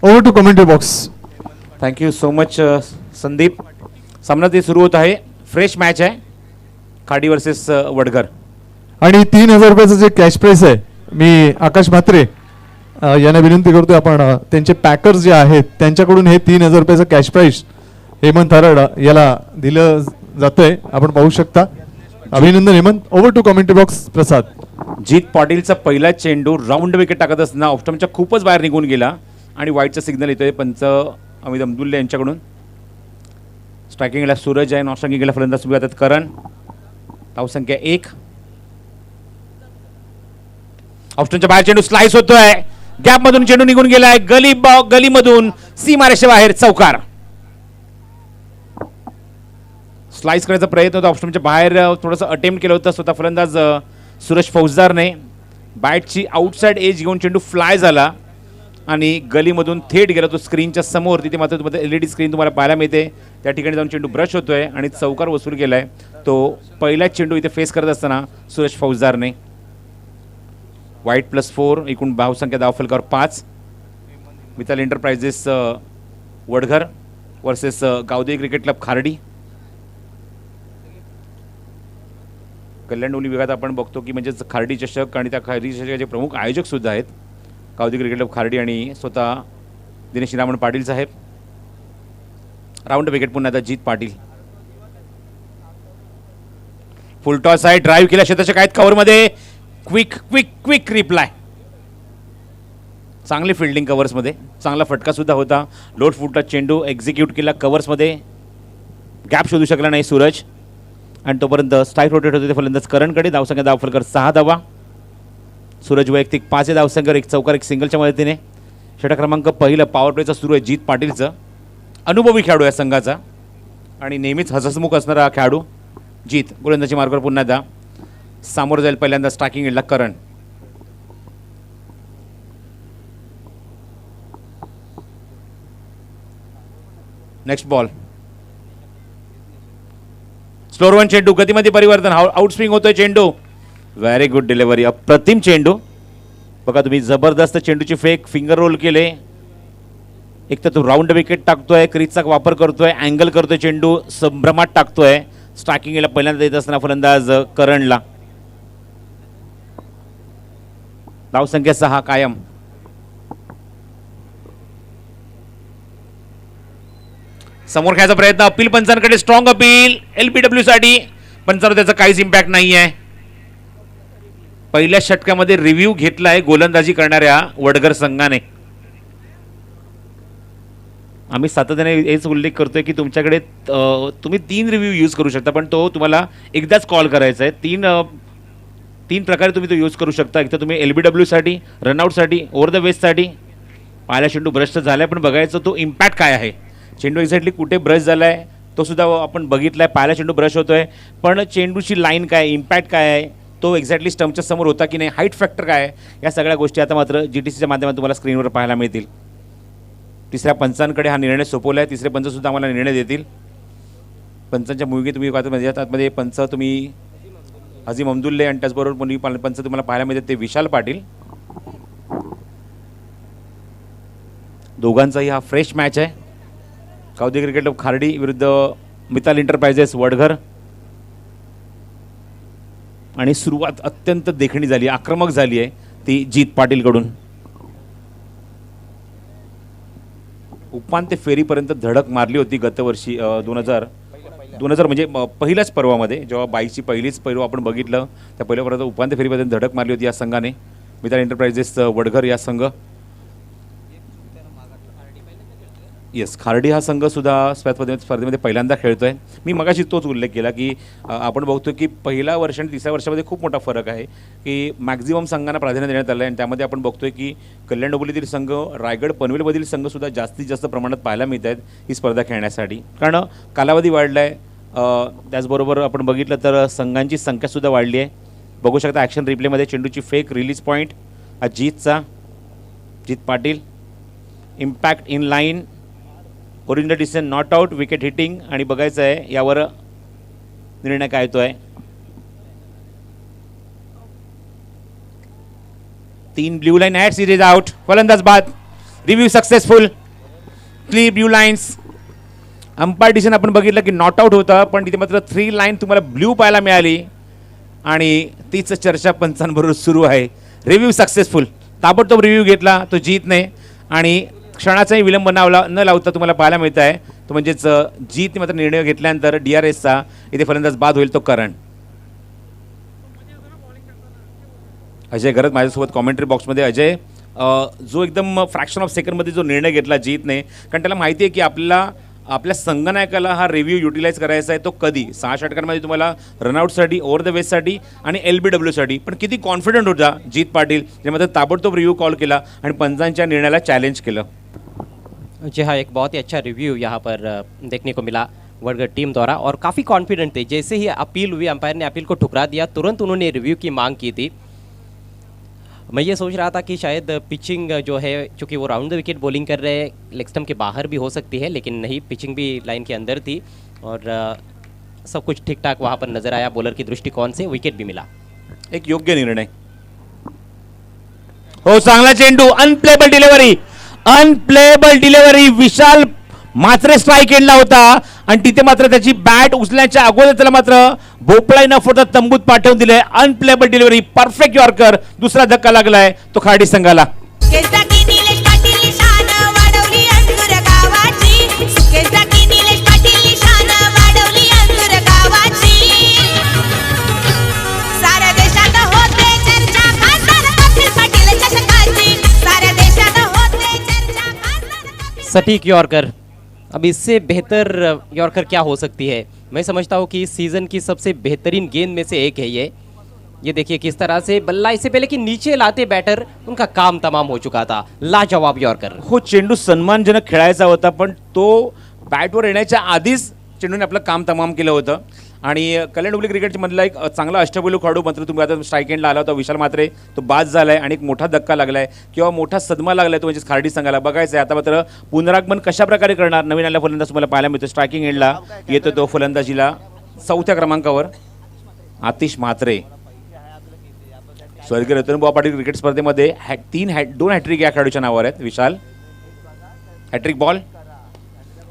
Over to commentary box. Thank you so much Sandeep. सामना ते सुरू होत आहे. फ्रेश मॅच आहे. खाडी वर्सेस वडघर. आणि 3,000 रुपयाचं जे कॅश प्राइस आहे, मी आकाश म्हात्रे यांना विनंती करतोय, आपण त्यांचे पॅकर्स जे आहेत त्यांच्याकडून हे 3,000 रुपयाचं कॅश प्राइस हेमंत हरड याला दिलं जातंय. आपण पाहू शकता. अभिनंदन Hemant. Over to commentary box Prasad. Jeet पाटीलचा पहिला चेंडू राऊंड विकेट टाकत असताना ऑफस्टम्पच्या खूपच बाहेर निघून गेला आणि वाईटचा सिग्नल येतोय पंच अमित अब्दुल्ले यांच्याकडून. स्ट्रायकिंगला सूरज आहे. नॉन स्ट्रायकिंगला फलंदाज उभे राहतात करण. धावसंख्या 1. ऑफस्टमच्या बाहेर चेंडू स्लाइस होतोय. गॅप मधून चेंडू निघून गेलाय. गलीमधून सीमारेषे बाहेर चौकार. स्लाइस करायचा प्रयत्न होता. ऑफस्टमच्या बाहेर थोडंसं अटेम्प्ट केलं होतं स्वतः फलंदाज सुरेश फौजदारने. बॅटची आउटसाइड एज घेऊन चेंडू फ्लाय झाला आणि गलीमधून थेट गेला तो स्क्रीनच्या समोर. तिथे मात्र तुम्हाला LED स्क्रीन तुम्हाला पाहायला मिळते. त्या ठिकाणी जाऊन चेंडू ब्रश होतोय आणि चौकार वसूल केलाय. तो पहिलाच चेंडू इथे फेस करत असताना सुरेश फौजदारने. वाईट +4. एकूण धावसंख्या धावफलकावर 5. Mital enterprises Wadghar versus Gavdevi cricket club Khardi. Kalyan Dombivli विभागात आपण बघतो की म्हणजे खार्डी चषक आणि त्या खार्डी चषकाचे प्रमुख आयोजक सुद्धा आहेत गावदेवी क्रिकेट क्लब खार्डी आणि स्वतः दिनेश रामन पाटील साहेब. राऊंड विकेट पुन्हा आता जीत पाटील. फुल टॉस आहे. ड्राईव्ह केला क्षेत्राच्या काय कव्हरमध्ये. Quick reply. चांगली फिल्डिंग कव्हर्समध्ये. चांगला फटका सुद्धा होता. लोड फुटला चेंडू एक्झिक्यूट केला कव्हर्समध्ये. गॅप शोधू शकला नाही सूरज आणि तोपर्यंत स्ट्राईक रोटेट होते फलंदाज करणकडे. धावसंख्या धावफलकर 6 धावा. सूरज वैयक्तिक 5 धावसंख्यावर 1 चौकार 1 सिंगलच्या मदतीने. षटक क्रमांक पहिलं पॉवर प्लेचा सुरू आहे जीत पाटीलचं. अनुभवी खेळाडू या संघाचा आणि नेहमीच हसमुख असणारा खेळाडू जीत. गोलंदाजी मार्गावर पुन्हा एकदा सामोरं जाईल पहिल्यांदा स्ट्रायकिंग एंडला Karan. Next ball. Slower one चेंडू. गतीमध्ये परिवर्तन. आउट स्विंग होतोय चेंडू. Very good delivery. अप्रतिम चेंडू. बघा तुम्ही जबरदस्त चेंडूची फेक फिंगर रोल केले. एक तर तो राऊंड विकेट टाकतोय. क्रीजचा वापर करतोय. अँगल करतोय. चेंडू संभ्रमात टाकतोय. स्ट्रायकिंगला पहिल्यांदा येत असताना फलंदाज करणला. धावसंख्या 6 कायम. समोर खेळायचा प्रयत्न. अपील पंचांकडे. स्ट्रॉंग अपील LBW साठी. पंचांवर त्याचा काहीच इम्पॅक्ट नाही आहे. पहिल्या षटकामध्ये रिव्ह्यू घेतलाय गोलंदाजी करणाऱ्या वडघर संघाने. आम्ही सातत्याने हेच उल्लेख करतोय की तुमच्याकडे तुम्ही 3 रिव्ह्यू यूज करू शकता पण तो तुम्हाला एकदाच कॉल करायचा आहे. 3 प्रकारे तुम्ही तो यूज करू शकता. एक तर तुम्ही LBW साठी, रनआउटसाठी, ओव्हर द वेस्टसाठी. पाहिला चेंडू ब्रश तर झालाय पण बघायचं तो इम्पॅक्ट काय आहे. चेंडू एक्झॅक्टली कुठे ब्रश झालाय तो सुद्धा आपण बघितलाय. पाहिला चेंडू ब्रश होतोय पण चेंडूची लाईन काय, इम्पॅक्ट काय आहे, तो एक्झॅक्टली स्टंपच्या समोर होता की नाही, हाईट फॅक्टर काय आहे, या सगळ्या गोष्टी आता मात्र GTCच्या माध्यमातून तुम्हाला स्क्रीनवर पाहायला मिळतील. तिसऱ्या पंचांकडे हा निर्णय सोपवला आहे. तिसरे पंचसुद्धा आम्हाला निर्णय देतील. पंचांच्या भूमिकेत तुम्ही आतमध्ये पंच तुम्ही अझीम अब्दुल्ले आणि त्याचबरोबर मुली पंच तुम्हाला पाहायला मिळतात ते विशाल पाटील. दोघांचाही हा फ्रेश मॅच आहे. गावदेवी क्रिकेट क्लब खार्डी विरुद्ध मिताल एंटरप्राइजेस वडघर. आणि सुरुवात अत्यंत देखणी झाली, आक्रमक झाली आहे ती जीत पाटीलकडून. उपांत्य फेरीपर्यंत धडक मारली होती गतवर्षी 2000 म्हणजे पहिल्याच पर्वामध्ये जेव्हा 22ची पहिलीच पैरू आपण बघितलं त्या पहिल्यापर्यंत उपांत्य फेरीपर्यंत धडक मारली होती या संघाने. मिताल एंटरप्राइजेस वडघर या संघ. येस, खार्डी हा संघ सुद्धा स्पर्धेमध्ये पहिल्यांदा खेळतोय. मी मगाशी तोच उल्लेख केला की आपण बघतो की पहिल्या वर्ष आणि तिसऱ्या वर्षामध्ये खूप मोठा फरक आहे की मॅक्झिमम संघांना प्राधान्य देण्यात आलं आहे आणि त्यामध्ये आपण बघतोय की कल्याण डोंबिवलीतील संघ, रायगड पनवेलमधील संघसुद्धा जास्तीत जास्त प्रमाणात पाहायला मिळत आहेत ही स्पर्धा खेळण्यासाठी, कारण कालावधी वाढला आहे. त्याचबरोबर आपण बघितलं तर संघांची संख्यासुद्धा वाढली आहे. बघू शकता ॲक्शन रिप्लेमध्ये चेंडूची फेक रिलीज पॉईंट जीतचा, Jeet Patil. Impact in line, original decision not out, wicket hitting. आणि बघायचं आहे यावर निर्णय काय येतो आहे. 3 blue line at series out. फलंदाज बाद. Review successful, clear blue lines. Umpire decision आपण बघितलं की नॉट आउट होता, पण तिथे मात्र 3 लाईन तुम्हाला ब्ल्यू पाहायला मिळाली आणि तीच चर्चा पंचांबरोबर सुरू आहे. रिव्ह्यू सक्सेसफुल, ताबडतोब रिव्ह्यू घेतला तो जीतने आणि क्षणाचाही विलंब न लावता तुम्हाला पाहायला मिळत आहे तो म्हणजेच जीतने मात्र निर्णय घेतल्यानंतर DRSचा इथे फलंदाज बाद होईल तो करण. अजय गरज माझ्यासोबत कॉमेंट्री बॉक्समध्ये. अजय, जो एकदम फ्रॅक्शन ऑफ सेकंडमध्ये जो निर्णय घेतला जीतने, कारण त्याला माहिती आहे की आपल्या संगणकाला हा रिव्ह्यू युटिलाइज करायचा आहे तो कधी 6 षटकांमध्ये तुम्हाला रनआउटसाठी, ओव्हर द वेस्टसाठी आणि LBWसाठी. पण किती कॉन्फिडंट होता जीत पाटील, ज्यामध्ये ताबडतोब रिव्ह्यू कॉल केला आणि पंचांच्या निर्णयाला चॅलेंज केलं. जी हाँ, एक बहुत ही अच्छा रिव्यू यहाँ पर देखने को मिला वडगढ़ टीम द्वारा और काफ़ी कॉन्फिडेंट थे. जैसे ही अपील हुई, अंपायर ने अपील को ठुकरा दिया, तुरंत उन्होंने रिव्यू की मांग की थी. मैं ये सोच रहा था कि शायद पिचिंग जो है, चूँकि वो राउंड द विकेट बॉलिंग कर रहे हैं, लेग स्टंप के बाहर भी हो सकती है, लेकिन नहीं, पिचिंग भी लाइन के अंदर थी और सब कुछ ठीक ठाक वहाँ पर नज़र आया बॉलर की दृष्टिकोण से. विकेट भी मिला. एक योग्य निर्णय. हो, चांगला चेंडू, अनप्लेबल डिलिव्हरी. विशाल मात्र स्ट्राईक एंडला होता आणि तिथे मात्र त्याची बॅट उचलण्याच्या अगोदर त्याला मात्र भोपळा न फोडता तंबूत पाठवून दिले. Unplayable delivery, perfect yorker. दुसरा धक्का लागलाय तो खाडी संघाला. केसदाकी निलेश पाटील शान वाढवली अंधुर गावाची. केसदाकी निलेश पाटील शान वाढवली अंधुर गावाची. साऱ्या देशात होते चर्चा खासदार कपिल पाटील चषकाची. साऱ्या देशात होते चर्चा खासदार. सटीक यॉर्कर. अब इससे बेहतर यॉर्कर क्या हो सकती है. मैं समझता हूँ कि इस सीज़न की सबसे बेहतरीन गेंद में से एक है ये देखिए किस तरह से बल्ला इससे पहले कि नीचे लाते बैटर, उनका काम तमाम हो चुका था. लाजवाब यॉर्कर. हो, चेंडू सन्मानजनक खेळायचा होता, पण तो बॅटवर येण्याच्या आधीच चेंडूने आपलं काम तमाम केलं होतं. आणि कल्याण डुबली क्रिकेटमधला एक चांगला अष्टपैलू खेळाडू मात्र तुम्ही आता स्ट्राईक एंडला आला होता विशाल मात्रे, तो बाद झालाय आणि एक मोठा धक्का लागलाय किंवा मोठा सदमा लागलाय तो म्हणजे खार्डी संघाला. बघायचं आहे आता मात्र पुनरागमन कशा प्रकारे करणार. नवीन आलेला फलंदाज तुम्हाला पाहायला मिळतो. स्ट्रायकिंग एंडला येतो तो फलंदाजीला 4थ्या क्रमांकावर आतिश म्हात्रे. स्वर्गीय रतनबुवा पाटील क्रिकेट स्पर्धेमध्ये 2 हॅट्रिक या खेळाडूच्या नावावर आहेत. विशाल हॅट्रिक बॉल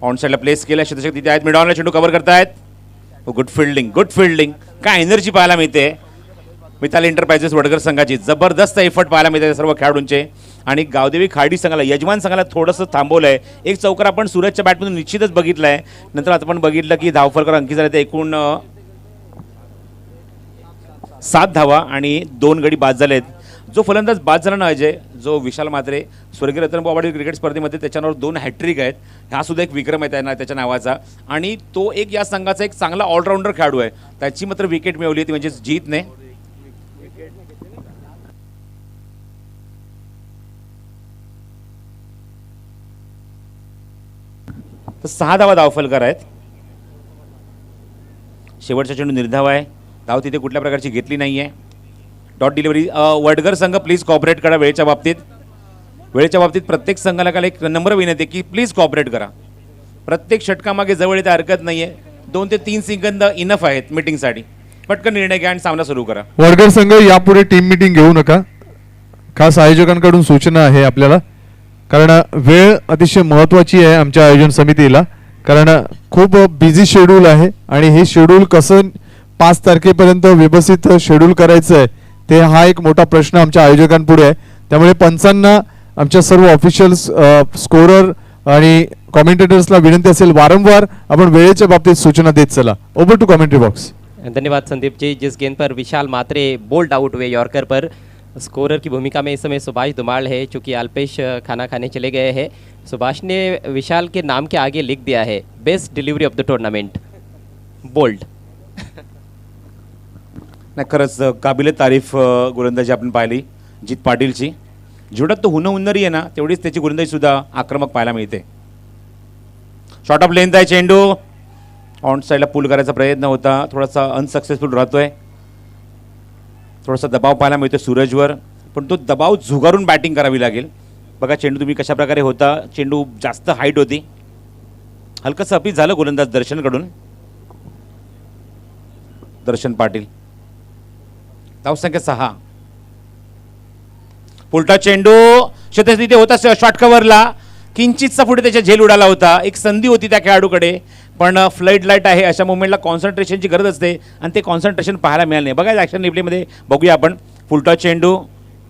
ऑन साईडला प्लेस केला. शतशक तिथे आहेत. मिडॉनला चेंडू कव्हर करतायत. Good fielding. काय एनर्जी पाहायला मिळते मिताली एंटरप्राइजेस वडगर संघाची. जबरदस्त एफर्ट पाहायला मिळते सर्व खेळाडूंचे. आणि गावदेवी खाडी संघाला, यजमान संघाला थोडंसं थांबवलंय. एक चौकार आपण सूरजच्या बॅटमधून निश्चितच बघितलाय. नंतर आता आपण बघितलं की धावफलकर अंकित झाले ते एकूण 7 धावा आणि 2 गडी बाद झालेत. जो फलंदाज बाद झाला ना अजय, जो विशाल मात्रे, स्वर्गीय रतनबुवा पाटील क्रिकेट स्पर्धेमध्ये त्याच्यावर 2 हॅट्रिक आहेत. हा सुद्धा एक विक्रम आहे त्याच्या नावाचा. आणि तो एक या संघाचा एक चांगला ऑलराऊंडर खेळाडू आहे. त्याची मात्र विकेट मिळवली ती म्हणजे जीतने. तर 6 धावा धावफलकर आहेत. शेवटचा चेंडू निर्धाव आहे. धाव तिथे कुठल्या प्रकारची घेतली नाही आहे. Dot delivery. वडगर संघ प्लीज कॉपरेट करा वेळेच्या बाबतीत प्रत्येक संघाला एक नम्र विनंती की प्लीज कॉपरेट करा. प्रत्येक षटकामागे जवळ येते हरकत नाही आहे. 2 ते 3 सेकंद इनफ आहेत मीटिंगसाठी. पटकन निर्णय घ्या आणि सामना सुरू करा. वडगर संघ यापुढे टीम मीटिंग घेऊ नका. खास आयोजकांकडून सूचना आहे आपल्याला, कारण वेळ अतिशय महत्त्वाची आहे आमच्या आयोजन समितीला. कारण खूप बिझी शेड्यूल आहे आणि हे शेड्यूल कसं 5 तारखेपर्यंत व्यवस्थित शेड्यूल करायचं आहे ते हा एक मोठा प्रश्न आमच्या आयोजकांपुढे आहे. त्यामुळे पंचांना, आमच्या सर्व ऑफिशियल्स, स्कोरर आणि कॉमेंटेटर्सला विनंती असेल वारंवार आपण वेळेच्या बाबतीत सूचना देत चला. Over to commentary box. धन्यवाद संदीप जी. जिस गेंद पर विशाल मात्रे बोल्ड आउट हुए यॉर्कर पर, स्कोरर की भूमिका में इस समय सुभाष धुमाल है, चूँकि अल्पेश खाना खाने चले गए हैं. सुभाष ने विशाल के नाम के आगे लिख दिया है best delivery of the tournament, bowled. नाही, खरंच काबिले तारीफ गोलंदाजी आपण पाहिली जीत पाटीलची. जेवढ्यात तो हुन्नरी आहे ना तेवढीच त्याची गोलंदाजी सुद्धा आक्रमक पाहायला मिळते. शॉर्ट ऑफ लेंथ आहे चेंडू. ऑन साईडला पुल करायचा प्रयत्न होता, थोडासा अनसक्सेसफुल राहतोय. थोडासा दबाव पाहायला मिळतो सूरजवर, पण तो दबाव झुगारून बॅटिंग करावी लागेल. बघा चेंडू तुम्ही कशा प्रकारे होता. चेंडू जास्त हाईट होती. हलकंसं अपील झालं गोलंदाज दर्शनकडून. दर्शन पाटील. धावसंख्या 6. पुलटा चेंडू क्षेत्ररक्षण तिथे होता शॉर्ट कव्हरला किंचितचा पुढे त्याच्या झेल उडाला होता. एक संधी होती त्या खेळाडूकडे, पण फ्लड लाईट आहे अशा मोमेंटला कॉन्सन्ट्रेशनची गरज असते आणि ते कॉन्सन्ट्रेशन पाहायला मिळालं नाही. बघा ॲक्शन रिप्लेमध्ये बघूया आपण. फुलटॉस चेंडू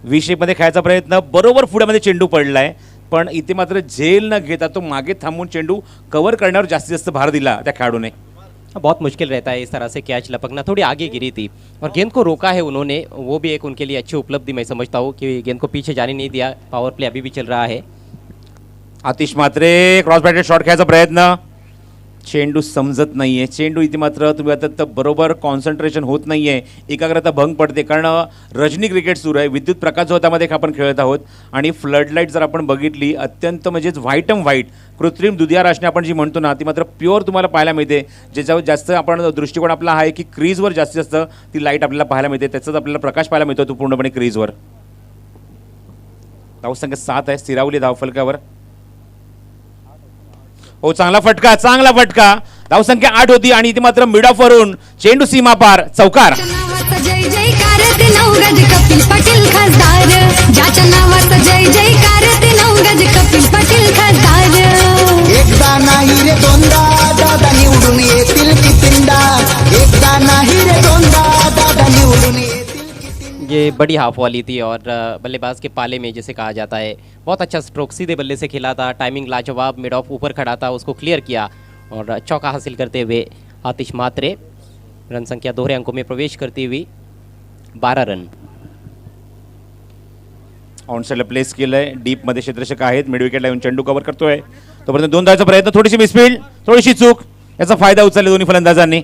व्ही शेपमध्ये खेळायचा प्रयत्न, बरोबर पुढ्यामध्ये चेंडू पडला आहे, पण इथे मात्र झेल न घेता तो मागे थांबून चेंडू कव्हर करण्यावर जास्तीत जास्त भार दिला त्या खेळाडूने. बहुत मुश्किल रहता है इस तरह से कैच लपकना. थोड़ी आगे गिरी थी और गेंद को रोका है उन्होंने, वो भी एक उनके लिए अच्छी उपलब्धि मैं समझता हूँ कि गेंद को पीछे जाने नहीं दिया. पावर प्ले अभी भी चल रहा है. आतिश मात्रे क्रॉस बॅटेड शॉट खेळायचा प्रयत्न, चेंडू समजत नाहीये. चेंडू इथे मात्र तुम्ही आता तर बरोबर कॉन्सन्ट्रेशन होत नाहीये, एकाग्रता भंग पडते, कारण रजनी क्रिकेट सुरू आहे, विद्युत प्रकाश जो त्यामध्ये आपण खेळत आहोत आणि फ्लड लाईट जर आपण बघितली अत्यंत म्हणजेच व्हाईटम व्हाईट कृत्रिम दुधिया राशने आपण जी म्हणतो ना ती मात्र प्युअर तुम्हाला पाहायला मिळते. ज्याच्यावर जास्त आपण दृष्टिकोन आपला आहे की क्रीजवर जास्तीत जास्त ती लाईट आपल्याला पाहायला मिळते, त्याचाच आपल्याला प्रकाश पाहायला मिळतो तो पूर्णपणे क्रीजवर. धावसंख्या 7 आहे स्थिरावली धावफलकावर. हो चांगला फटका धावसंख्या 8 होती आणि इथे मात्र मिड ऑफ वरून चेंडू सीमा पार चौकार. जय जयकार ते नवगज कपिल पाटील खासदार, ज्याच्या नावाचा जय जयकार ते नवगज कपिल पाटील खासदार. एकदा नाही रे दोनदा दादा निवडून येतील कितींदा, एकदा नाही रे दोनदा दादा निवडून येतील. ये बड़ी हाफ वाली थी और बल्लेबाज के पाले में जिसे कहा जाता है. बहुत अच्छा स्ट्रोक सीधे बल्ले से खेला था, टाइमिंग लाजवाब, मिड ऑफ ऊपर खड़ा था, उसको क्लियर किया और चौका हासिल करते हुए आतिश मात्रे रन संख्या दोहरे अंकों में प्रवेश करती हुई 12 रन. ऑन साइडला प्लेस केलंय, डीप मध्ये क्षेत्ररक्षक आहेत, मिड विकेटला येऊन चेंडू कव्हर करतोय. तोपर्यंत 2 धावांचा प्रयत्न, थोडीशी मिसफील्ड, थोडीशी चूक, याचा फायदा उचलला दोन्ही फलंदाजांनी.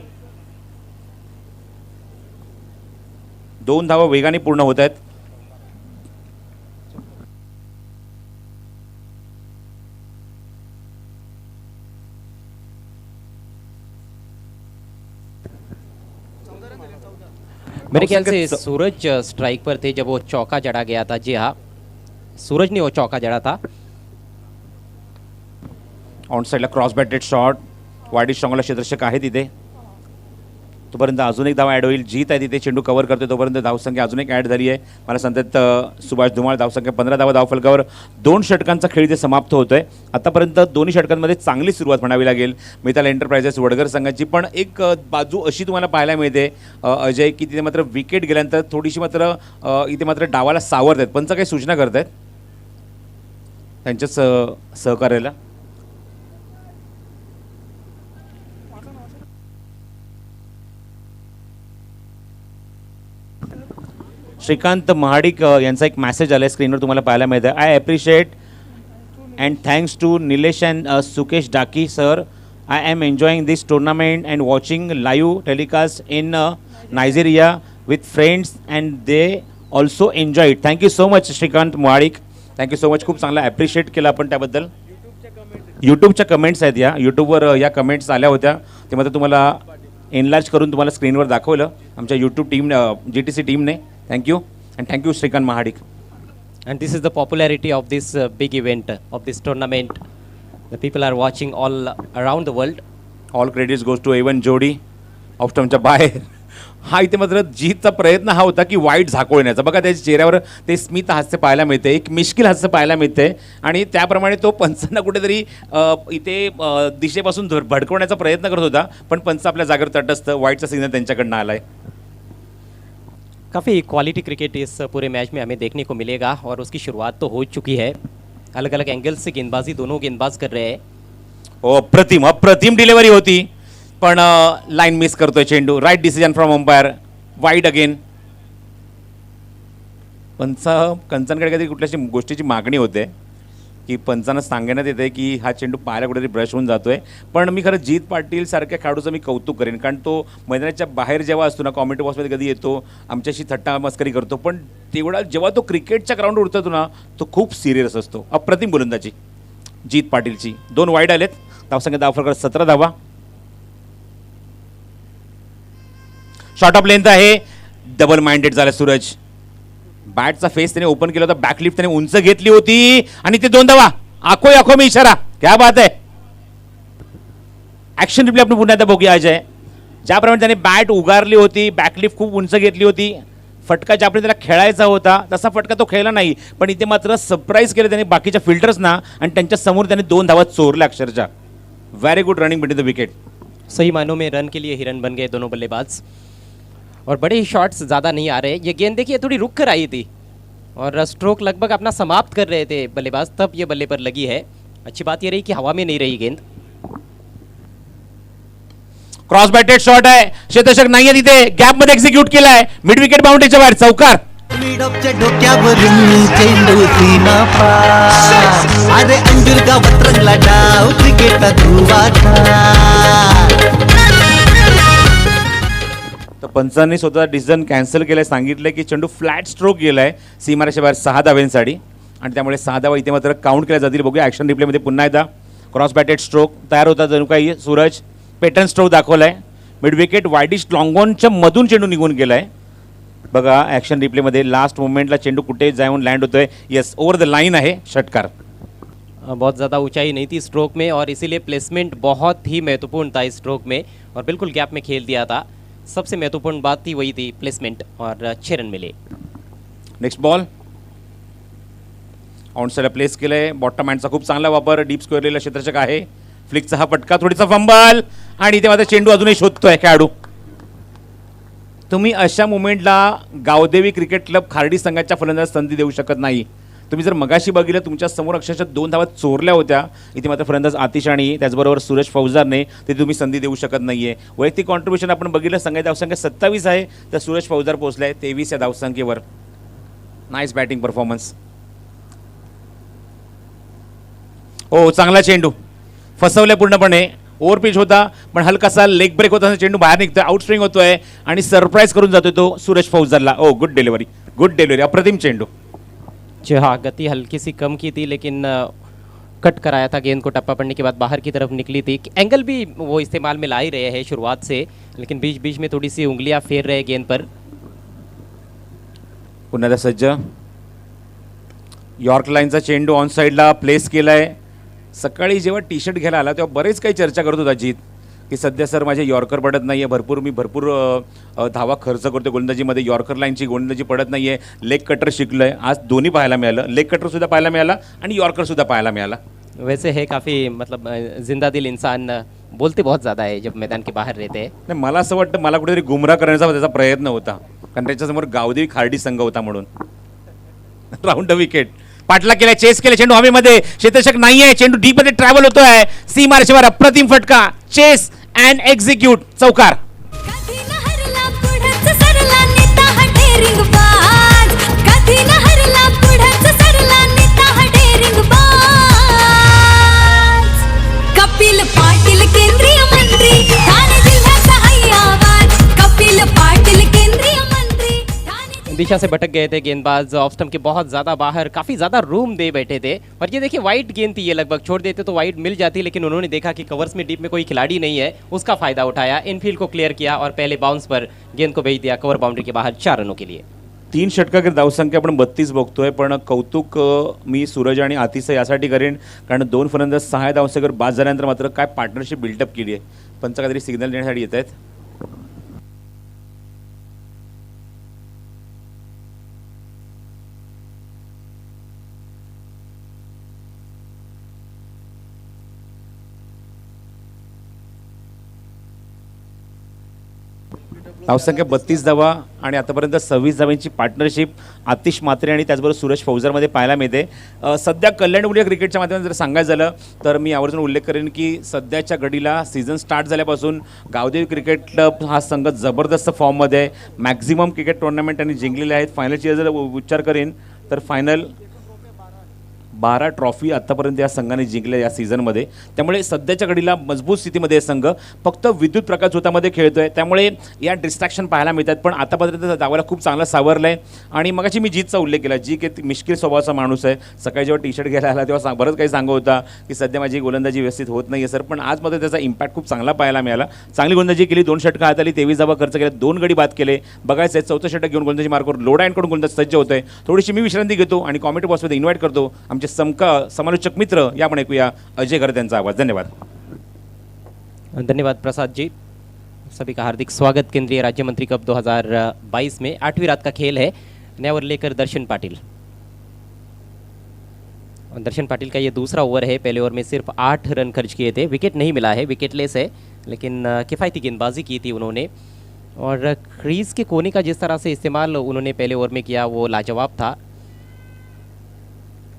2 धावा वेगाने पूर्ण होत आहेत. मेरे ख्याल से सूरज स्ट्राइक पर थे जब वो चौका जड़ा गया था. जी हाँ, सूरज ने वो चौका जड़ा था. ऑन साइडला क्रॉस बॅटेड शॉट, वाईड स्ट्रॉंगला क्षेत्ररक्षक आहे तिथे. तोपर्यंत अजून एक धाव ॲड होईल. जीत आहे तिथे, चेंडू कव्हर करतोय तोपर्यंत धावसंख्या अजून एक ॲड झाली आहे. मला सांगतात सुभाष धुमाळ. धावसंख्या 15 धावा धावफलकावर. 2 षटकांचा खेळ इथे समाप्त होतोय. आतापर्यंत दोन्ही षटकांमध्ये चांगली सुरुवात म्हणावी लागेल मिताल एंटरप्राइजेस वडगर संघाची. पण एक बाजू अशी तुम्हाला पाहायला मिळते अजय की तिथे मात्र विकेट गेल्यानंतर थोडीशी मात्र इथे मात्र डावाला सावरत आहेत. पंच काही सूचना करत आहेत त्यांच्याच सहकार्याला. श्रीकांत महाडिक यांचा एक मेसेज आला आहे स्क्रीनवर तुम्हाला पाहायला मिळतं. I appreciate and thanks to Nilesh and Sukesh Daki sir. I am enjoying this tournament and watching live telecast in Nigeria with friends and they also enjoy it. Thank you so much Shrikant Mahadik, thank you so much. खूप चांगला appreciate केलं आपण त्याबद्दल. यूट्यूबच्या comments आहेत, या यूट्यूबवर या comments आल्या होत्या, ते मात्र तुम्हाला एनलार्ज करून तुम्हाला स्क्रीनवर दाखवलं आमच्या यूट्यूब टीम GTC टीमने. Thank you and thank you Shrikant Mahadik. And this is the popularity of this big event, of this tournament. The people are watching all around the world. All credits goes to Evan Jody off स्टंपच्या बाहेर. हा इथे मात्र जीतचा प्रयत्न हा होता की वाईट झाकळण्याचा. बघा त्याच्या चेहऱ्यावर ते स्मित हास्य पाहायला मिळते, एक मिश्किल हास्य पाहायला मिळते आणि त्याप्रमाणे तो पंचांना कुठेतरी इथे दिशेपासून भडकवण्याचा प्रयत्न करत होता, पण पंच आपल्या जागेवर तटस्थ. वाईटचा सिग्नल त्यांच्याकडनं आलाय. काफ़ी क्वालिटी क्रिकेट इस पूरे मैच में हमें देखने को मिलेगा और उसकी शुरुआत तो हो चुकी है. अलग अलग एंगल से गेंदबाजी दोनों गेंदबाज कर रहे हैं. हो, अप्रतिम डिलिव्हरी होती, पण लाईन मिस करतोय चेंडू. Right decision from umpire. Wide again. कंचांकडे काहीतरी कुठल्याशी गोष्टीची मागणी होते की पंचांना सांगण्यात येते की हा चेंडू पाहायला कुठेतरी ब्रश होऊन जातोय. पण मी खरं जीत पाटील सारख्या खेळाडूचं मी कौतुक करेन, कारण तो मैदानाच्या बाहेर जेव्हा असतो ना, कॉमेंट्री बॉक्समध्ये कधी येतो, आमच्याशी थट्टा मस्करी करतो, पण तेवढा जेव्हा तो क्रिकेटच्या ग्राउंडवर उतरतो ना, तो खूप सिरियस असतो. अप्रतिम गोलंदाजी जीत पाटीलची. 2 वाईड आलेत. धावसंख्या धावफलकावर 17 धावा. शॉर्ट ऑफ लेंथ आहे. डबल माइंडेड झाला सूरज. बॅटचा फेस त्याने ओपन केला होता, बॅकलिफ्ट त्याने उंच घेतली होती आणि ते 2 धावा. आखो मी इशारा. क्या बात आहे. ऍक्शन रिप्ले आपण पुन्हा एकदा बघूया अजय. ज्याप्रमाणे त्याने बॅट उगारली होती, बॅकलिफ्ट खूप उंच घेतली होती, फटका ज्या त्याला खेळायचा होता तसा फटका तो खेळला नाही, पण इथे मात्र सरप्राईज केलं त्याने बाकीच्या फिल्डर्सना आणि त्यांच्या समोर त्याने 2 धावा चोरल्या अक्षरशः. Very good running between the wicket. सही मायनों में रन के लिए ही रन बन गए दोनों बल्लेबाज और बड़े ही शॉट्स ज़्यादा नहीं आ रहे. ये गेंद देखिए थोड़ी रुक कर आई थी और स्ट्रोक लगभग अपना समाप्त कर रहे थे बल्लेबाज, तब ये बल्ले पर लगी है. अच्छी बात ये रही कि हवा में नहीं रही गेंद. क्रॉस बॅटेड शॉट आहे, क्षेत्ररक्षक नाहीये तिथे, गॅप मध्ये एक्झिक्यूट केलाय, मिड विकेट बाउंड्रीच्या बाहेर चौकार. मिडॉपच्या डोक्यावरून चेंडू सीमा पार. अरे अंजूर गावात रंगला डाव क्रिकेटचा ध्रुवाचा. तर पंचांनी स्वतः डिसिजन कॅन्सल केलंय, सांगितलंय की चेंडू फ्लॅट स्ट्रोक गेलाय सीमारेषेच्या बाहेर 6 धाव्यांसाठी आणि त्यामुळे 6 धावा इथे मात्र काउंट केल्या जातील. बघूया ॲक्शन रिप्लेमध्ये पुन्हा एकदा क्रॉस बॅटेड स्ट्रोक तयार होता जणू काही. सूरज पॅटर्न स्ट्रोक दाखवलाय, मिड विकेट वाईडिश लॉंगॉनच्या मधून चेंडू निघून गेलाय. बघा ॲक्शन रिप्लेमध्ये लास्ट मोमेंटला चेंडू कुठे जाऊन लँड होतोय. येस, ओव्हर द लाईन आहे, षटकार. बहुत ज़्यादा ऊंचाई नहीं थी स्ट्रोक में और इसीलिए प्लेसमेंट बहुत ही महत्वपूर्ण था इस स्ट्रोक में और बिल्कुल गैप में खेल दिया था. सबसे महत्वपूर्ण बात थी वही थी प्लेसमेंट और 6 रन मिले. नेक्स्ट बॉल ऑन साईडला प्लेस केलंय. बॉटम हँडचा खूप चांगला वापर, डीप स्क्वेअरलेला क्षेत्ररक्षक आहे. फ्लिकचा हा पटका, थोडीचा फंबल आणि इथे मात्र चेंडू अजूनही शोधतोय खेळाडू. तुम्ही अशा मुमेंटला गावदेवी क्रिकेट क्लब खार्डी संघाच्या फलंदाज संधी देऊ शकत नाही. तुम्ही जर मगाशी बघितलं तुमच्या समोर अक्षरशः 2 धावा चोरल्या होत्या, इथे मात्र फलंदाज आतिश आणि त्याचबरोबर सूरज फौजदारने ते तुम्ही संधी देऊ शकत नाहीये. वैयक्तिक कॉन्ट्रीब्युशन आपण बघितलं, संघाची धावसंख्या 27 आहे, तर सूरज फौजदार पोहोचलाय 23 या धावसंख्येवर. Nice batting performance. हो, चांगला चेंडू फसवल्या पूर्णपणे. ओव्हर पिच होता पण हलकासा लेग ब्रेक होता, चेंडू बाहेर निघतोय, आउट स्विंग होतोय आणि सरप्राईज करून जातोय तो सूरज फौजदारला. ओ गुड डिलिव्हरी, गुड डिलिव्हरी, अप्रतिम चेंडू. जी हाँ, गति हल्की सी कम की थी लेकिन कट कराया था गेंद को, टप्पा पड़ने के बाद बाहर की तरफ निकली थी. एंगल भी वो इस्तेमाल में ला ही रहे हैं शुरुआत से, लेकिन बीच बीच में थोड़ी सी उंगलियां फेर रहे गेंद पर. पुन्हा एकदा सज्ज. यॉर्क लाईनचा चेंडू ऑन साईडला प्लेस केलाय. सकाळी जेव्हा टी शर्ट घ्यायला आला तेव्हा बरेच काही चर्चा करत होता जीत, की सध्या सर माझे यॉर्कर पडत नाही आहे, मी भरपूर धावा खर्च करतो गोलंदाजीमध्ये, यॉर्कर लाईनची गोलंदाजी पडत नाही आहे, लेग कटर शिकलो आहे. आज दोन्ही पाहायला मिळालं, लेग कटरसुद्धा पाहायला मिळाला आणि यॉर्करसुद्धा पाहायला मिळाला. वैसे है काफ़ी मतलब जिंदा दिल इंसान, बोलते बहुत ज़्यादा है जब मैदान के बाहर रहते हैं. नाही, मला असं वाटतं मला कुठेतरी गुमराह करण्याचा त्याचा प्रयत्न होता, कारण त्याच्यासमोर गावदेवी खार्डी संघ होता म्हणून. राऊंड द विकेट, पाटला केला, चेस केले, चेंडू हवेमध्ये, क्षेत्ररक्षक नाहीये, चेंडू डीप मध्ये ट्रॅव्हल होतोय, सीमारेषेवर अप्रतिम फटका, चेस अँड एक्झिक्यूट, चौकार. कधी न हरला पुढंच सरला नेता हा डेअरिंग बाज. कधी न हरला पुढंच सरला नेता हा डेअरिंग बाज. कपिल पाटील केंद्रीय मंत्री, ठाणे जिल्ह्याचा हाय आवाज. कपिल पाटील केंद्रीय मंत्री, ठाणे. दिशा से भटक गए थे गेंदबाज, ऑफ स्टंप के बहुत ज़्यादा बाहर, काफ़ी ज़्यादा रूम दे बैठे थे. और ये देखिए वाइड गेंद थी, ये लगभग छोड़ देते तो वाइड मिल जाती, लेकिन उन्होंने देखा कि कवर्स में डीप में कोई खिलाड़ी नहीं है, उसका फ़ायदा उठाया, इनफील्ड को क्लियर किया और पहले बाउंस पर गेंद को भेज दिया कवर बाउंड्री के बाहर 4 रनों के लिए. 3 षटकांकित धावसंख्या आपण 32 बघतोय, पण कौतुक मी सूरज आणि आतिश यासाठी करेन, कारण 2 फलंदाज 6 धावसंख्येवर बाद झाल्यानंतर मात्र काय पार्टनरशिप बिल्डअप केली आहे. पंच काहीतरी सिग्नल देण्यासाठी येत आहेत. धावसंख्या 32 धावा आणि आतापर्यंत 26 धावांची पार्टनरशिप आतिश मात्रे आणि त्याचबरोबर सूरज फौजदारमध्ये पाहायला मिळते. सध्या कल्याणपुरी क्रिकेटच्या माध्यमातून जर सांगायचं झालं तर मी आवर्जून उल्लेख करेन की सध्याच्या घडीला सीझन स्टार्ट झाल्यापासून गावदेवी क्रिकेट क्लब हा संघ जबरदस्त फॉर्ममध्ये आहे. मॅक्झिमम क्रिकेट टुर्नामेंट त्यांनी जिंकलेले आहेत. फायनलची जर विचार करेन तर फायनल 12 ट्रॉफी आत्तापर्यंत या संघाने जिंकल्या या सीझनमध्ये. त्यामुळे सध्याच्या घडीला मजबूत स्थितीमध्ये संघ फक्त विद्युत प्रकाश झोतामध्ये खेळतोय, त्यामुळे या डिस्ट्रॅक्शन पाहायला मिळतात. पण आतापर्यंत दावाला खूप चांगला सावरलं आहे. आणि मगाशी मी जीतचा उल्लेख केला, जी की मिश्किल स्वभावाचा माणूस आहे. सकाळी जेव्हा टी शर्ट घ्यायला आला तेव्हा बरंच काही सांगत होता की सध्या माझी गोलंदाजी व्यवस्थित होत नाही आहे सर, पण आज मात्र त्याचा इम्पॅक्ट खूप चांगला पाहायला मिळाला. चांगली गोलंदाजी केली, 2 षटकं हाताली, 23 धावा खर्च केल्या, 2 गडी बाद केले. बघायचं आहे 4थं षटक घेऊन गोलंदाजी मार्कवर लोड अँडकडून गोलंदाज सज्ज होतोय. थोडीशी मी विश्रांती घेतो आणि कॉमेंट्री बॉक्समध्ये इन्व्हाइट करतो आमचे समालोचक मित्र, या पण ऐकूया अजय घर त्यांचा आवाज. धन्यवाद. धन्यवाद प्रसाद जी. सभी का हार्दिक स्वागत। केंद्रीय राज्य मंत्री कप 2022 में 8वीं रात का खेल है। नया ओवर लेकर दर्शन पाटिल। और दर्शन पाटिल का ये दूसरा ओवर है। पहले ओवर में सिर्फ 8 रन खर्च किए थे। विकेट नहीं मिला है, विकेटलेस है, लेकिन किफ़ायती गेंदबाजी की थी उन्होंने। और क्रीज के कोने का जिस तरह से इस्तेमाल उन्होंने पहले ओवर में किया वो लाजवाब था।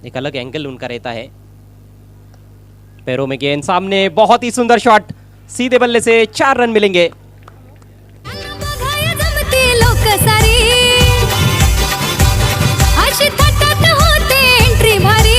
एक अलग एंगल उनका रहता है। पैरों में गेंद सामने, बहुत ही सुंदर शॉट, सीधे बल्ले से 4 रन मिलेंगे। बघाया जमती लोक सारी अशी थटात होते एंट्री भारी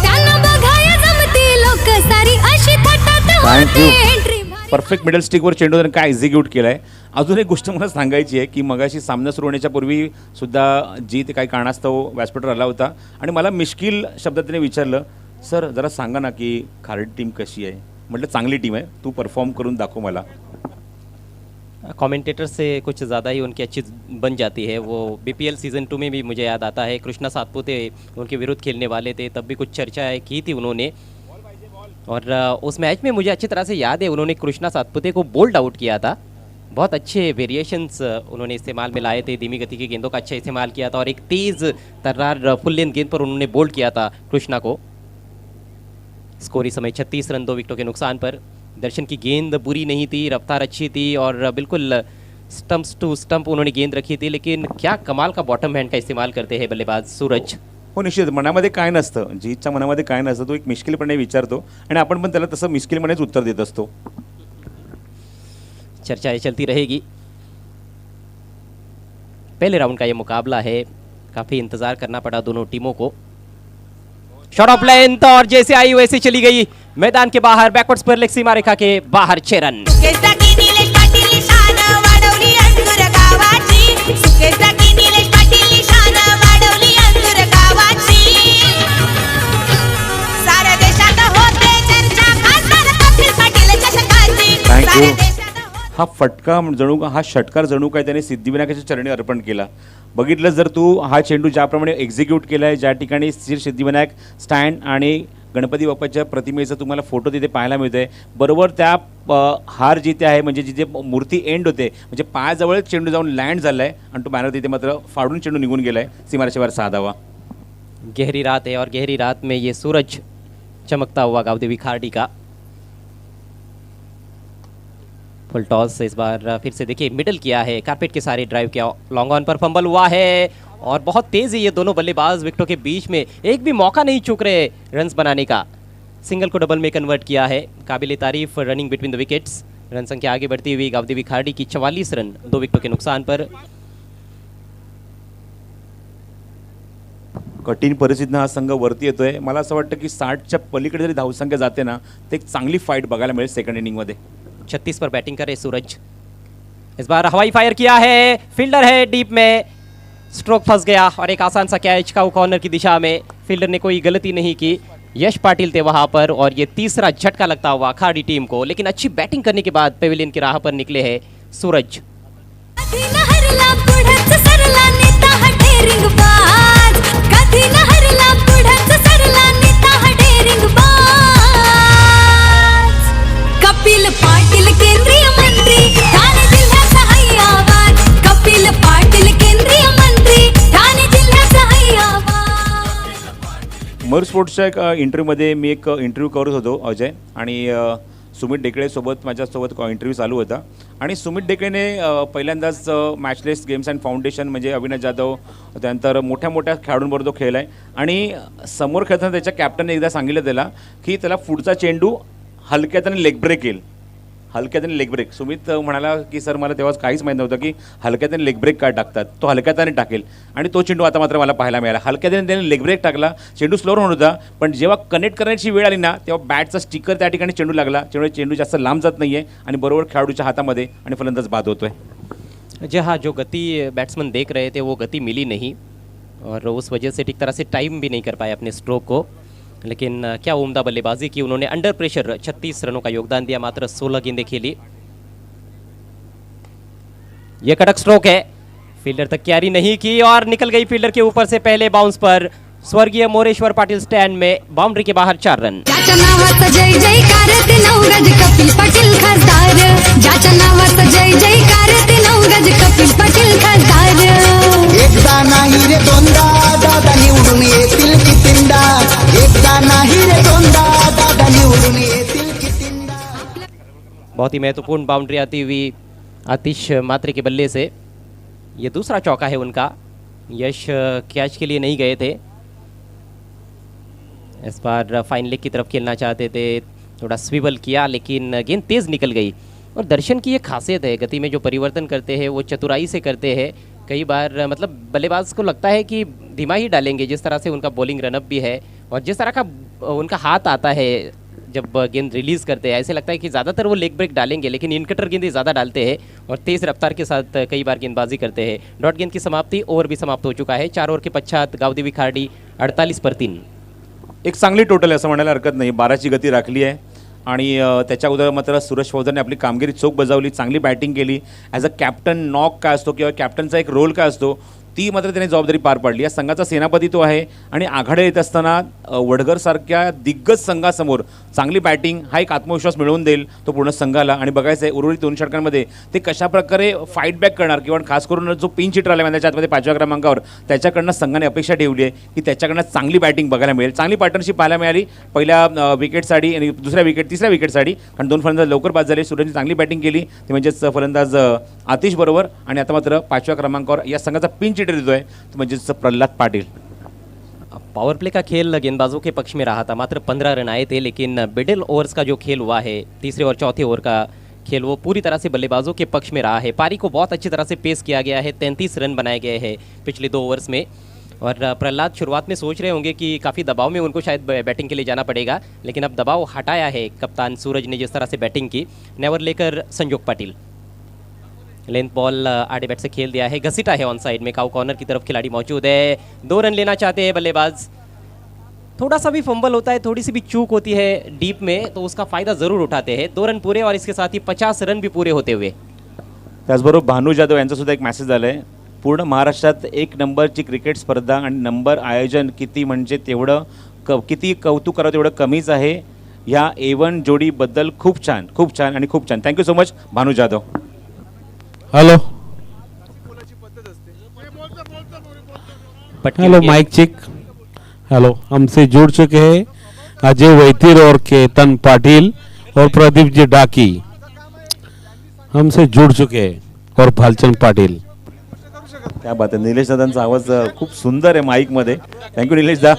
त्यांना बघाया जमती लोक सारी अशी थटात Thank होते you. एंट्री भारी परफेक्ट मिडल स्टिकवर चेंडू त्यांनी काय एक्झिक्यूट केलाय. अजून एक गोष्ट मला सांगायची आहे की मगाशी सामना सुरू होण्याच्या पूर्वी सुद्धा जीत काही कारणास्तव व्यासपीठावर आला होता आणि मला मिश्किल शब्दात त्याने विचारलं, सर जरा सांगा ना की खारड टीम कशी आहे. म्हटलं चांगली टीम आहे, तू परफॉर्म करून दाखव मला. कमेंटेटर से कुछ ज़्यादा ही उनकी अच्छी बन जाती है। वो BPL सीज़न 2 में भी मुझे याद आता है, कृष्णा सातपुते उनके विरुद्ध खेलने वाले थे, तब भी कुछ चर्चा की थी उन्होंने। और उस मैच में मुझे अच्छी तरह से याद है उन्होंने कृष्णा सातपुते को बोल्ड आउट किया था। बहुत अच्छे वेरिएशंस उन्होंने इस्तेमाल में लाए थे, धीमी गति की गेंदों का अच्छा इस्तेमाल किया था और एक तेज़ तर्रार फुल लेंथ गेंद पर उन्होंने बोल्ड किया था कृष्णा को। स्कोर इस समय 36 रन 2 विकेटों के नुकसान पर। दर्शन की गेंद बुरी नहीं थी, रफ्तार अच्छी थी और बिल्कुल स्टंप्स टू स्टंप उन्होंने गेंद रखी थी। लेकिन क्या कमाल का बॉटम हैंड का इस्तेमाल करते हैं बल्लेबाज सूरज। हो निश्चित, मनामध्ये काय नसतं, जीतच्या मनामध्ये काय नसतं, तो एक मिश्किलपणे विचारतो आणि आपण पण त्याला तसं मिश्किलपणेच उत्तर देत असतो. चर्चाएं चलती रहेगी। पहले राउंड का ये मुकाबला है, काफी इंतजार करना पड़ा दोनों टीमों को। शॉट ऑफ लेंथ और जैसे आई वैसे चली गई मैदान के बाहर, बैकवर्ड्स पर लेग सीमा रेखा के बाहर 6 रन। सुकेशदाकी निलेश पाटील शान वाढवली अंजूर गावाची सुकेशदाकी निलेश पाटील शान वाढवली अंजूर गावाची साऱ्या देशात होते चर्चा खासदार कपिल पाटील चषकाची Thank you. साऱ्या देशात हा फटका जणू हा षटकार जणू काय त्याने सिद्धिविनायकाच्या चरणी अर्पण केला. बघितलं जर तू हा चेंडू ज्याप्रमाणे एक्झिक्यूट केला आहे, ज्या ठिकाणी श्री सिद्धिविनायक स्टँड आणि गणपती बाप्पाच्या प्रतिमेचा तुम्हाला फोटो तिथे पाहायला मिळतो आहे. बरोबर त्या हार जिथे आहे म्हणजे जिथे मूर्ती एंड होते म्हणजे पायाजवळ चेंडू जाऊन लँड झाला आहे आणि तो बॅनर तिथे मात्र फाडून चेंडू निघून गेला आहे सीमारेषेवर 6 धावा. गहरी रात है और गहरी रात में ये सूरज चमकता हुआ गावदेवी खारडी का। फुल टॉस इस बार फिर से देखिए मिडल किया है, कारपेट के सारे ड्राइव किया, लॉन्ग ऑन पर फंबल हुआ है और बहुत तेज है ये दोनों बल्लेबाज विकेटों के बीच में, एक भी मौका नहीं चूक रहे रन्स बनाने का। सिंगल को डबल में कन्वर्ट किया है, काबिल तारीफ running between the wickets. Run संख्या आगे बढ़ती हुई गावदेवी खारडी की 44 रन 2 विकेटों के नुकसान पर। कठीण परिस्थितीनं हा संघ वरती येतोय. मला असं वाटतं की 60च्या पलीकडे जरी धावसंख्या जाते ना तर एक चांगली फाईट बघायला मिळेल सेकंड इनिंगमध्ये. 36 पर बैटिंग करे सूरज। इस बार हवाई फायर किया है, फील्डर है डीप में, स्ट्रोक फंस गया और एक आसान सा कैच काउ कॉर्नर की दिशा में। फील्डर ने कोई गलती नहीं की, यश पाटिल थे वहां पर और ये तीसरा झटका लगता हुआ खाड़ी टीम को। लेकिन अच्छी बैटिंग करने के बाद पेविलियन की राह पर निकले हैं सूरज। कधी नहरला पुढंच सरला नेता हा डेअरिंग बाज कधी नहरला पुढंच सरला नेता हा डेअरिंग बाज कपिल पाटील केंद्रीय मंत्री ठाणे जिल्ह्याचा हैयावाद कपिल पाटील केंद्रीय मंत्री ठाणे जिल्ह्याचा हैयावाद. मर स्पोर्ट्सच्या एक इंटरव्ह्यूमध्ये मी एक इंटरव्ह्यू करत होतो अजय आणि सुमित डेकळेसोबत माझ्यासोबत इंटरव्ह्यू चालू होता आणि सुमित डेकळेने पहिल्यांदाच मॅचलेस गेम्स अँड फाउंडेशन म्हणजे अविनाश जाधव त्यानंतर मोठ्या मोठ्या खेळाडूंबरोबर तो खेळला आहे आणि समोर खेळताना त्याच्या कॅप्टनने एकदा सांगितलं त्याला की त्याला पुढचा चेंडू हलक्यातने लेग ब्रेक येईल, हलक्यातने लेग ब्रेक. सुमित म्हणाला की सर मला तेव्हा काहीच माहीत नव्हतं की हलक्यातने लेग ब्रेक काय टाकतात, तो हलक्याताने टाकेल आणि तो चेंडू आता मात्र मला पाहायला मिळाला. हलक्याताने त्याने लेग ब्रेक टाकला, चेंडू स्लोअर होत होता पण जेव्हा कनेक्ट करण्याची वेळ आली ना तेव्हा बॅटचा स्टिकर त्या ठिकाणी चेंडू लागला, चेंडू जास्त लांब जात नाही आहे आणि बरोबर खेळाडूच्या हातामध्ये आणि फलंदाज बाद होतोय. जी हाँ, जो गति बैट्समैन देख रहे थे वो गति मिली नहीं और उस वजह से ठीक तरह से टाइम भी नहीं कर पाए अपने स्ट्रोक को. लेकिन क्या उम्दा बल्लेबाजी की उन्होंने. अंडर प्रेशर 36 रनों का योगदान दिया, मात्र 16 गेंदें खेली. ये कड़क स्ट्रोक है, फील्डर तक क्यारी नहीं की और निकल गई फील्डर के ऊपर से पहले बाउंस पर. स्वर्गीय मोरेश्वर पाटील स्टैंड में बाउंड्री के बाहर 4 रन. त्याच्या नावाचा जय जयकार ते नवगज कपिल पाटील खासदार खासदार ज्याच्या नावाचा जय जयकार ते नवगज कपिल पाटील खासदार एकदा नाही रे दोनदा दादा निवडून येतील कितींदा एकदा नाही रे दोनदा दादा निवडून येतील कितींदा बहुत ही महत्वपूर्ण बाउंड्री आती हुई आतिश मात्रे के बल्ले से। ये दूसरा चौका है उनका। यश कैच के लिए नहीं गए थे, इस बार फाइन लेग की तरफ खेलना चाहते थे, थोड़ा स्विबल किया लेकिन गेंद तेज़ निकल गई। और दर्शन की ये खासियत है, गति में जो परिवर्तन करते हैं वो चतुराई से करते हैं। कई बार मतलब बल्लेबाज को लगता है कि धीमा ही डालेंगे, जिस तरह से उनका बॉलिंग रनअप भी है और जिस तरह का उनका हाथ आता है जब गेंद रिलीज़ करते हैं, ऐसे लगता है कि ज़्यादातर वो लेग ब्रेक डालेंगे, लेकिन इन कटर गेंदें ज़्यादा डालते हैं और तेज़ रफ्तार के साथ कई बार गेंदबाजी करते हैं। डॉट गेंद की समाप्ति, ओवर भी समाप्त हो चुका है। 4 ओवर के पश्चात गावदेवी खार्डी 48/3। एक चांगली टोटल आहे असं म्हणायला हरकत नाही। 12ची गती राखली आहे आणि त्याच्या अगोदर मात्र सूरज फौजरने आपली कामगिरी चोख बजावली, चांगली बॅटिंग केली। ॲज अ कॅप्टन नॉक काय असतो किंवा कॅप्टनचा एक रोल काय असतो ती मात्र त्याने जबाबदारी पार पाडली। या संघाचा सेनापती तो आहे आणि आघाड्या येत असताना वडगरसारख्या दिग्गज संघासमोर चांगली बॅटिंग हा एक आत्मविश्वास मिळवून देईल तो पूर्ण संघाला। आणि बघायचं आहे उर्वरित 2 षटकांमध्ये ते कशाप्रकारे फाईट बॅक करणार किंवा खास करून जो पिंच हिटर आला त्याच्या आतमध्ये 5व्या क्रमांकावर त्याच्याकडनं संघाने अपेक्षा ठेवली आहे की त्याच्याकडनं चांगली बॅटिंग बघायला मिळेल, चांगली पार्टनरशिप पाहायला मिळाली पहिल्या विकेटसाठी आणि तिसऱ्या विकेटसाठी, कारण 2 फलंदाज लवकर बाद झाले। सूरजने चांगली बॅटिंग केली, ते म्हणजेच फलंदाज आतिश बरोबर, आणि आता मात्र 5व्या क्रमांकावर या संघाचा पिंच हिटर येतोय तो म्हणजेच प्रल्हाद पाटील। पावर प्ले का खेल गेंदबाजों के पक्ष में रहा था, मात्र 15 रन आए थे, लेकिन मिडिल ओवर्स का जो खेल हुआ है, तीसरे और चौथे ओवर का खेल, वो पूरी तरह से बल्लेबाजों के पक्ष में रहा है। पारी को बहुत अच्छी तरह से पेश किया गया है, 33 रन बनाए गए हैं पिछले 2 ओवर्स में। और प्रहलाद शुरुआत में सोच रहे होंगे कि काफ़ी दबाव में उनको शायद बैटिंग के लिए जाना पड़ेगा, लेकिन अब दबाव हटाया है कप्तान सूरज ने जिस तरह से बैटिंग की। नेवर लेकर संजोग पाटिल, लेंथ बॉल आड़े बैट से खेल दिया है, घसीटा है ऑन साइड में, काउ कॉर्नर की तरफ खिलाड़ी मौजूद है। 2 रन लेना चाहते हैं बल्लेबाज। थोड़ा सा भी फंबल होता है, थोड़ी सी भी चूक होती है डीप में तो उसका फ़ायदा ज़रूर उठाते हैं। 2 रन पूरे और इसके साथ ही 50 रन भी पूरे होते हुए। त्याचबरोबर भानू जाधव यांचा सुद्धा एक मेसेज आला आहे, पूर्ण महाराष्ट्रात 1 नंबरची क्रिकेट स्पर्धा आणि नंबर आयोजन किती म्हणजे तेवढं किती कौतुक करावं तेवढं कमीच आहे। ह्या A1 जोडीबद्दल खूप छान आणि खूप छान। Thank you so much Bhanu Jadhav. Hello hello mike check. Hello, हमसे जुड़ चुके हैं अजय वैतिर और केतन पाटिल और प्रदीप जी डाकी हमसे जुड़ चुके हैं, और भालचंद पाटिल। क्या बात आहे, निलेश दादांचा आवाज खूप सुंदर आहे माईक मध्ये। थँक्यू निलेश दा।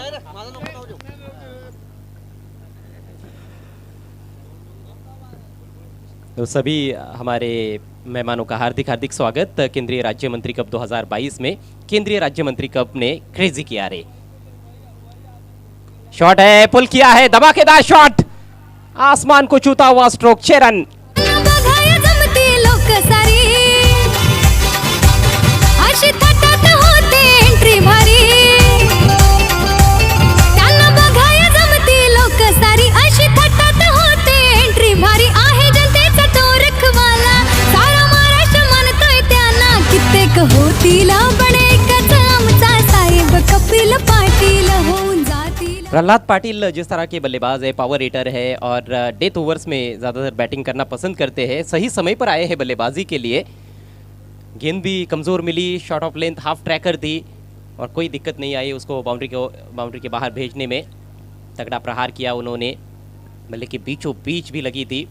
तो सभी हमारे मेहमानों का हार्दिक हार्दिक स्वागत केंद्रीय राज्य मंत्री कप 2022 में। केंद्रीय राज्य मंत्री कप ने क्रेजी किया रे। शॉट है, पुल किया है, धमाकेदार शॉट, आसमान को छूता हुआ स्ट्रोक, 6 रन। बघाया जमती लोक सारी अशी थाटात होते एंट्री भारी त्यांना बघाया जमती लोक सारी अशी थाटात होते एंट्री भारी आहे जनतेचा तो रखवाला सारा महाराष्ट्र मानतोय त्यांना कित्येक होतील बडे आमचा साहेब कपिल पाटील होऊन जातील। प्रहलाद पाटिल जिस तरह के बल्लेबाज है, पावर हिटर है और डेथ ओवर्स में ज़्यादातर बैटिंग करना पसंद करते हैं, सही समय पर आए हैं बल्लेबाजी के लिए। गेंद भी कमज़ोर मिली, short of length half tracker थी और कोई दिक्कत नहीं आई उसको बाउंड्री के बाहर भेजने में। तगड़ा प्रहार किया उन्होंने, बल्ले के बीचों बीच भी लगी थी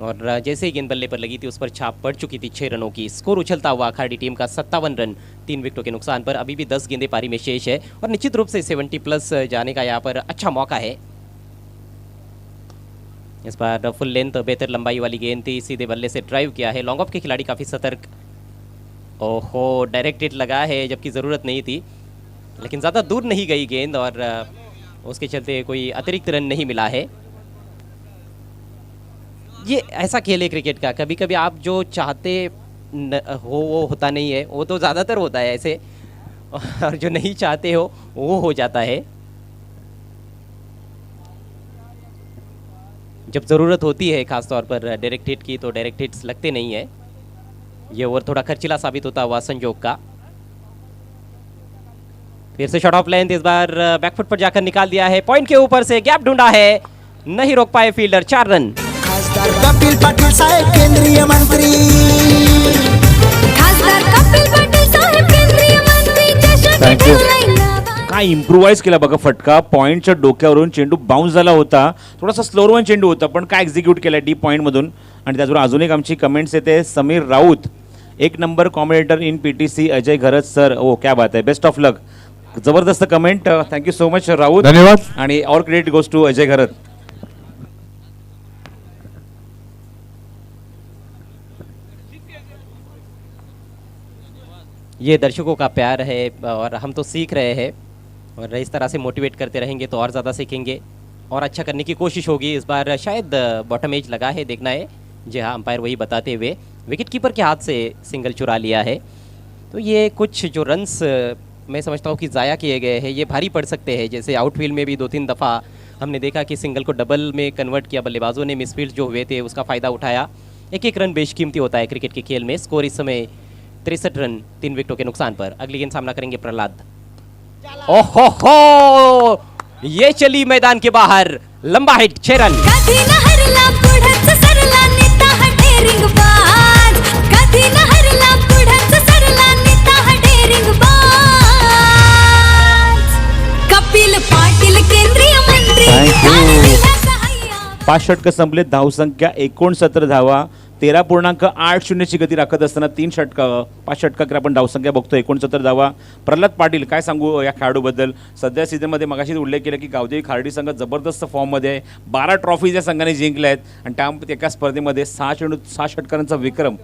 और जैसे ही गेंद बल्ले पर लगी थी उस पर छाप पड़ चुकी थी 6 रनों की। स्कोर उछलता हुआ खाड़ी टीम का 57 रन 3 विकेटों के नुकसान पर। अभी भी 10 गेंदें पारी में शेष है और निश्चित रूप से 70+ जाने का यहाँ पर अच्छा मौका है। इस बार फुल लेंथ बेहतर लंबाई वाली गेंद थी, सीधे बल्ले से ड्राइव किया है। लॉन्ग ऑफ के खिलाड़ी काफ़ी सतर्क। ओहो, डायरेक्ट हिट लगा है जबकि ज़रूरत नहीं थी, लेकिन ज़्यादा दूर नहीं गई गेंद और उसके चलते कोई अतिरिक्त रन नहीं मिला है। ये ऐसा खेल है क्रिकेट का, कभी कभी आप जो चाहते हो वो होता नहीं है, वो तो ज़्यादातर होता है ऐसे, और जो नहीं चाहते हो वो हो जाता है। जब ज़रूरत होती है खासतौर पर डायरेक्ट हिट की तो डायरेक्ट हिट्स लगते नहीं है। ये ओवर थोड़ा खर्चीला साबित होता हुआ संजोग का। फिर से शॉट ऑफ लेंथ, इस बार बैकफुट पर जाकर निकाल दिया है, पॉइंट के ऊपर से गैप ढूंढा है, नहीं रोक पाए फील्डर, 4 रन। खासदार कपिल पाटील साहेब केंद्रीय मंत्री खासदार कपिल पाटील साहेब केंद्रीय मंत्री चषक Thank you. ठेवलाय काय इम्प्रुव्हाइज केला बघा फटका. पॉईंटच्या डोक्यावरून चेंडू बाउन्स झाला होता. थोडासा स्लोअर वन चेंडू होता पण काय एक्झिक्यूट केला डीप पॉईंटमधून. आणि त्याचबरोबर अजून एक आमची कमेंट्स येते. समीर राऊत, एक नंबर commentator in PTC Ajay Gharat sir. ओ क्या बात आहे, बेस्ट ऑफ लक. जबरदस्त comment. Thank you so much Raut. धन्यवाद. आणि all credit goes to Ajay Gharat. ये दर्शकों का प्यार है और हम तो सीख रहे हैं और इस तरह से मोटिवेट करते रहेंगे तो और ज़्यादा सीखेंगे और अच्छा करने की कोशिश होगी. इस बार शायद बॉटम एज लगा है, देखना है. जी हाँ, अंपायर वही बताते हुए विकेट कीपर के हाथ से सिंगल चुरा लिया है. तो ये कुछ जो रन्स मैं समझता हूँ कि ज़ाया किए गए हैं ये भारी पड़ सकते हैं. जैसे आउटफील्ड में भी 2-3 दफ़ा हमने देखा कि सिंगल को डबल में कन्वर्ट किया. बल्लेबाजों ने मिसफील्ड जो हुए थे उसका फ़ायदा उठाया. एक रन बेशकीमती होता है क्रिकेट के खेल में. स्कोर इस समय 63 रन 3 विकेटों के नुकसान पर. अगली गेंद सामना करेंगे प्रहलाद. ओहो हो, ये चली मैदान के बाहर. लंबा हिट 6 रन. कधी न हरला पुढंच सरला नेता हा डेअरिंग बाज कधी न हरला पुढंच सरला नेता हा डेअरिंग बाज कपिल पाटील केंद्रीय मंत्री Thank you. त्याने दिला सहाय्य. 5 षटकं संपले. धावसंख्या 69 धावा. 13.80 ची गती राखत असताना 5 षटकाकडे आपण धावसंख्या बघतो. 69 धावा. प्रल्हाद पाटील, काय सांगू या खेळाडूबद्दल. सध्या सीझनमध्ये मगाशी उल्लेख केला की गावदेवी खार्डी संघ जबरदस्त फॉर्ममध्ये आहे. 12 ट्रॉफीज या संघाने जिंकल्या आहेत आणि त्या एका स्पर्धेमध्ये 6 षटकांचा विक्रम.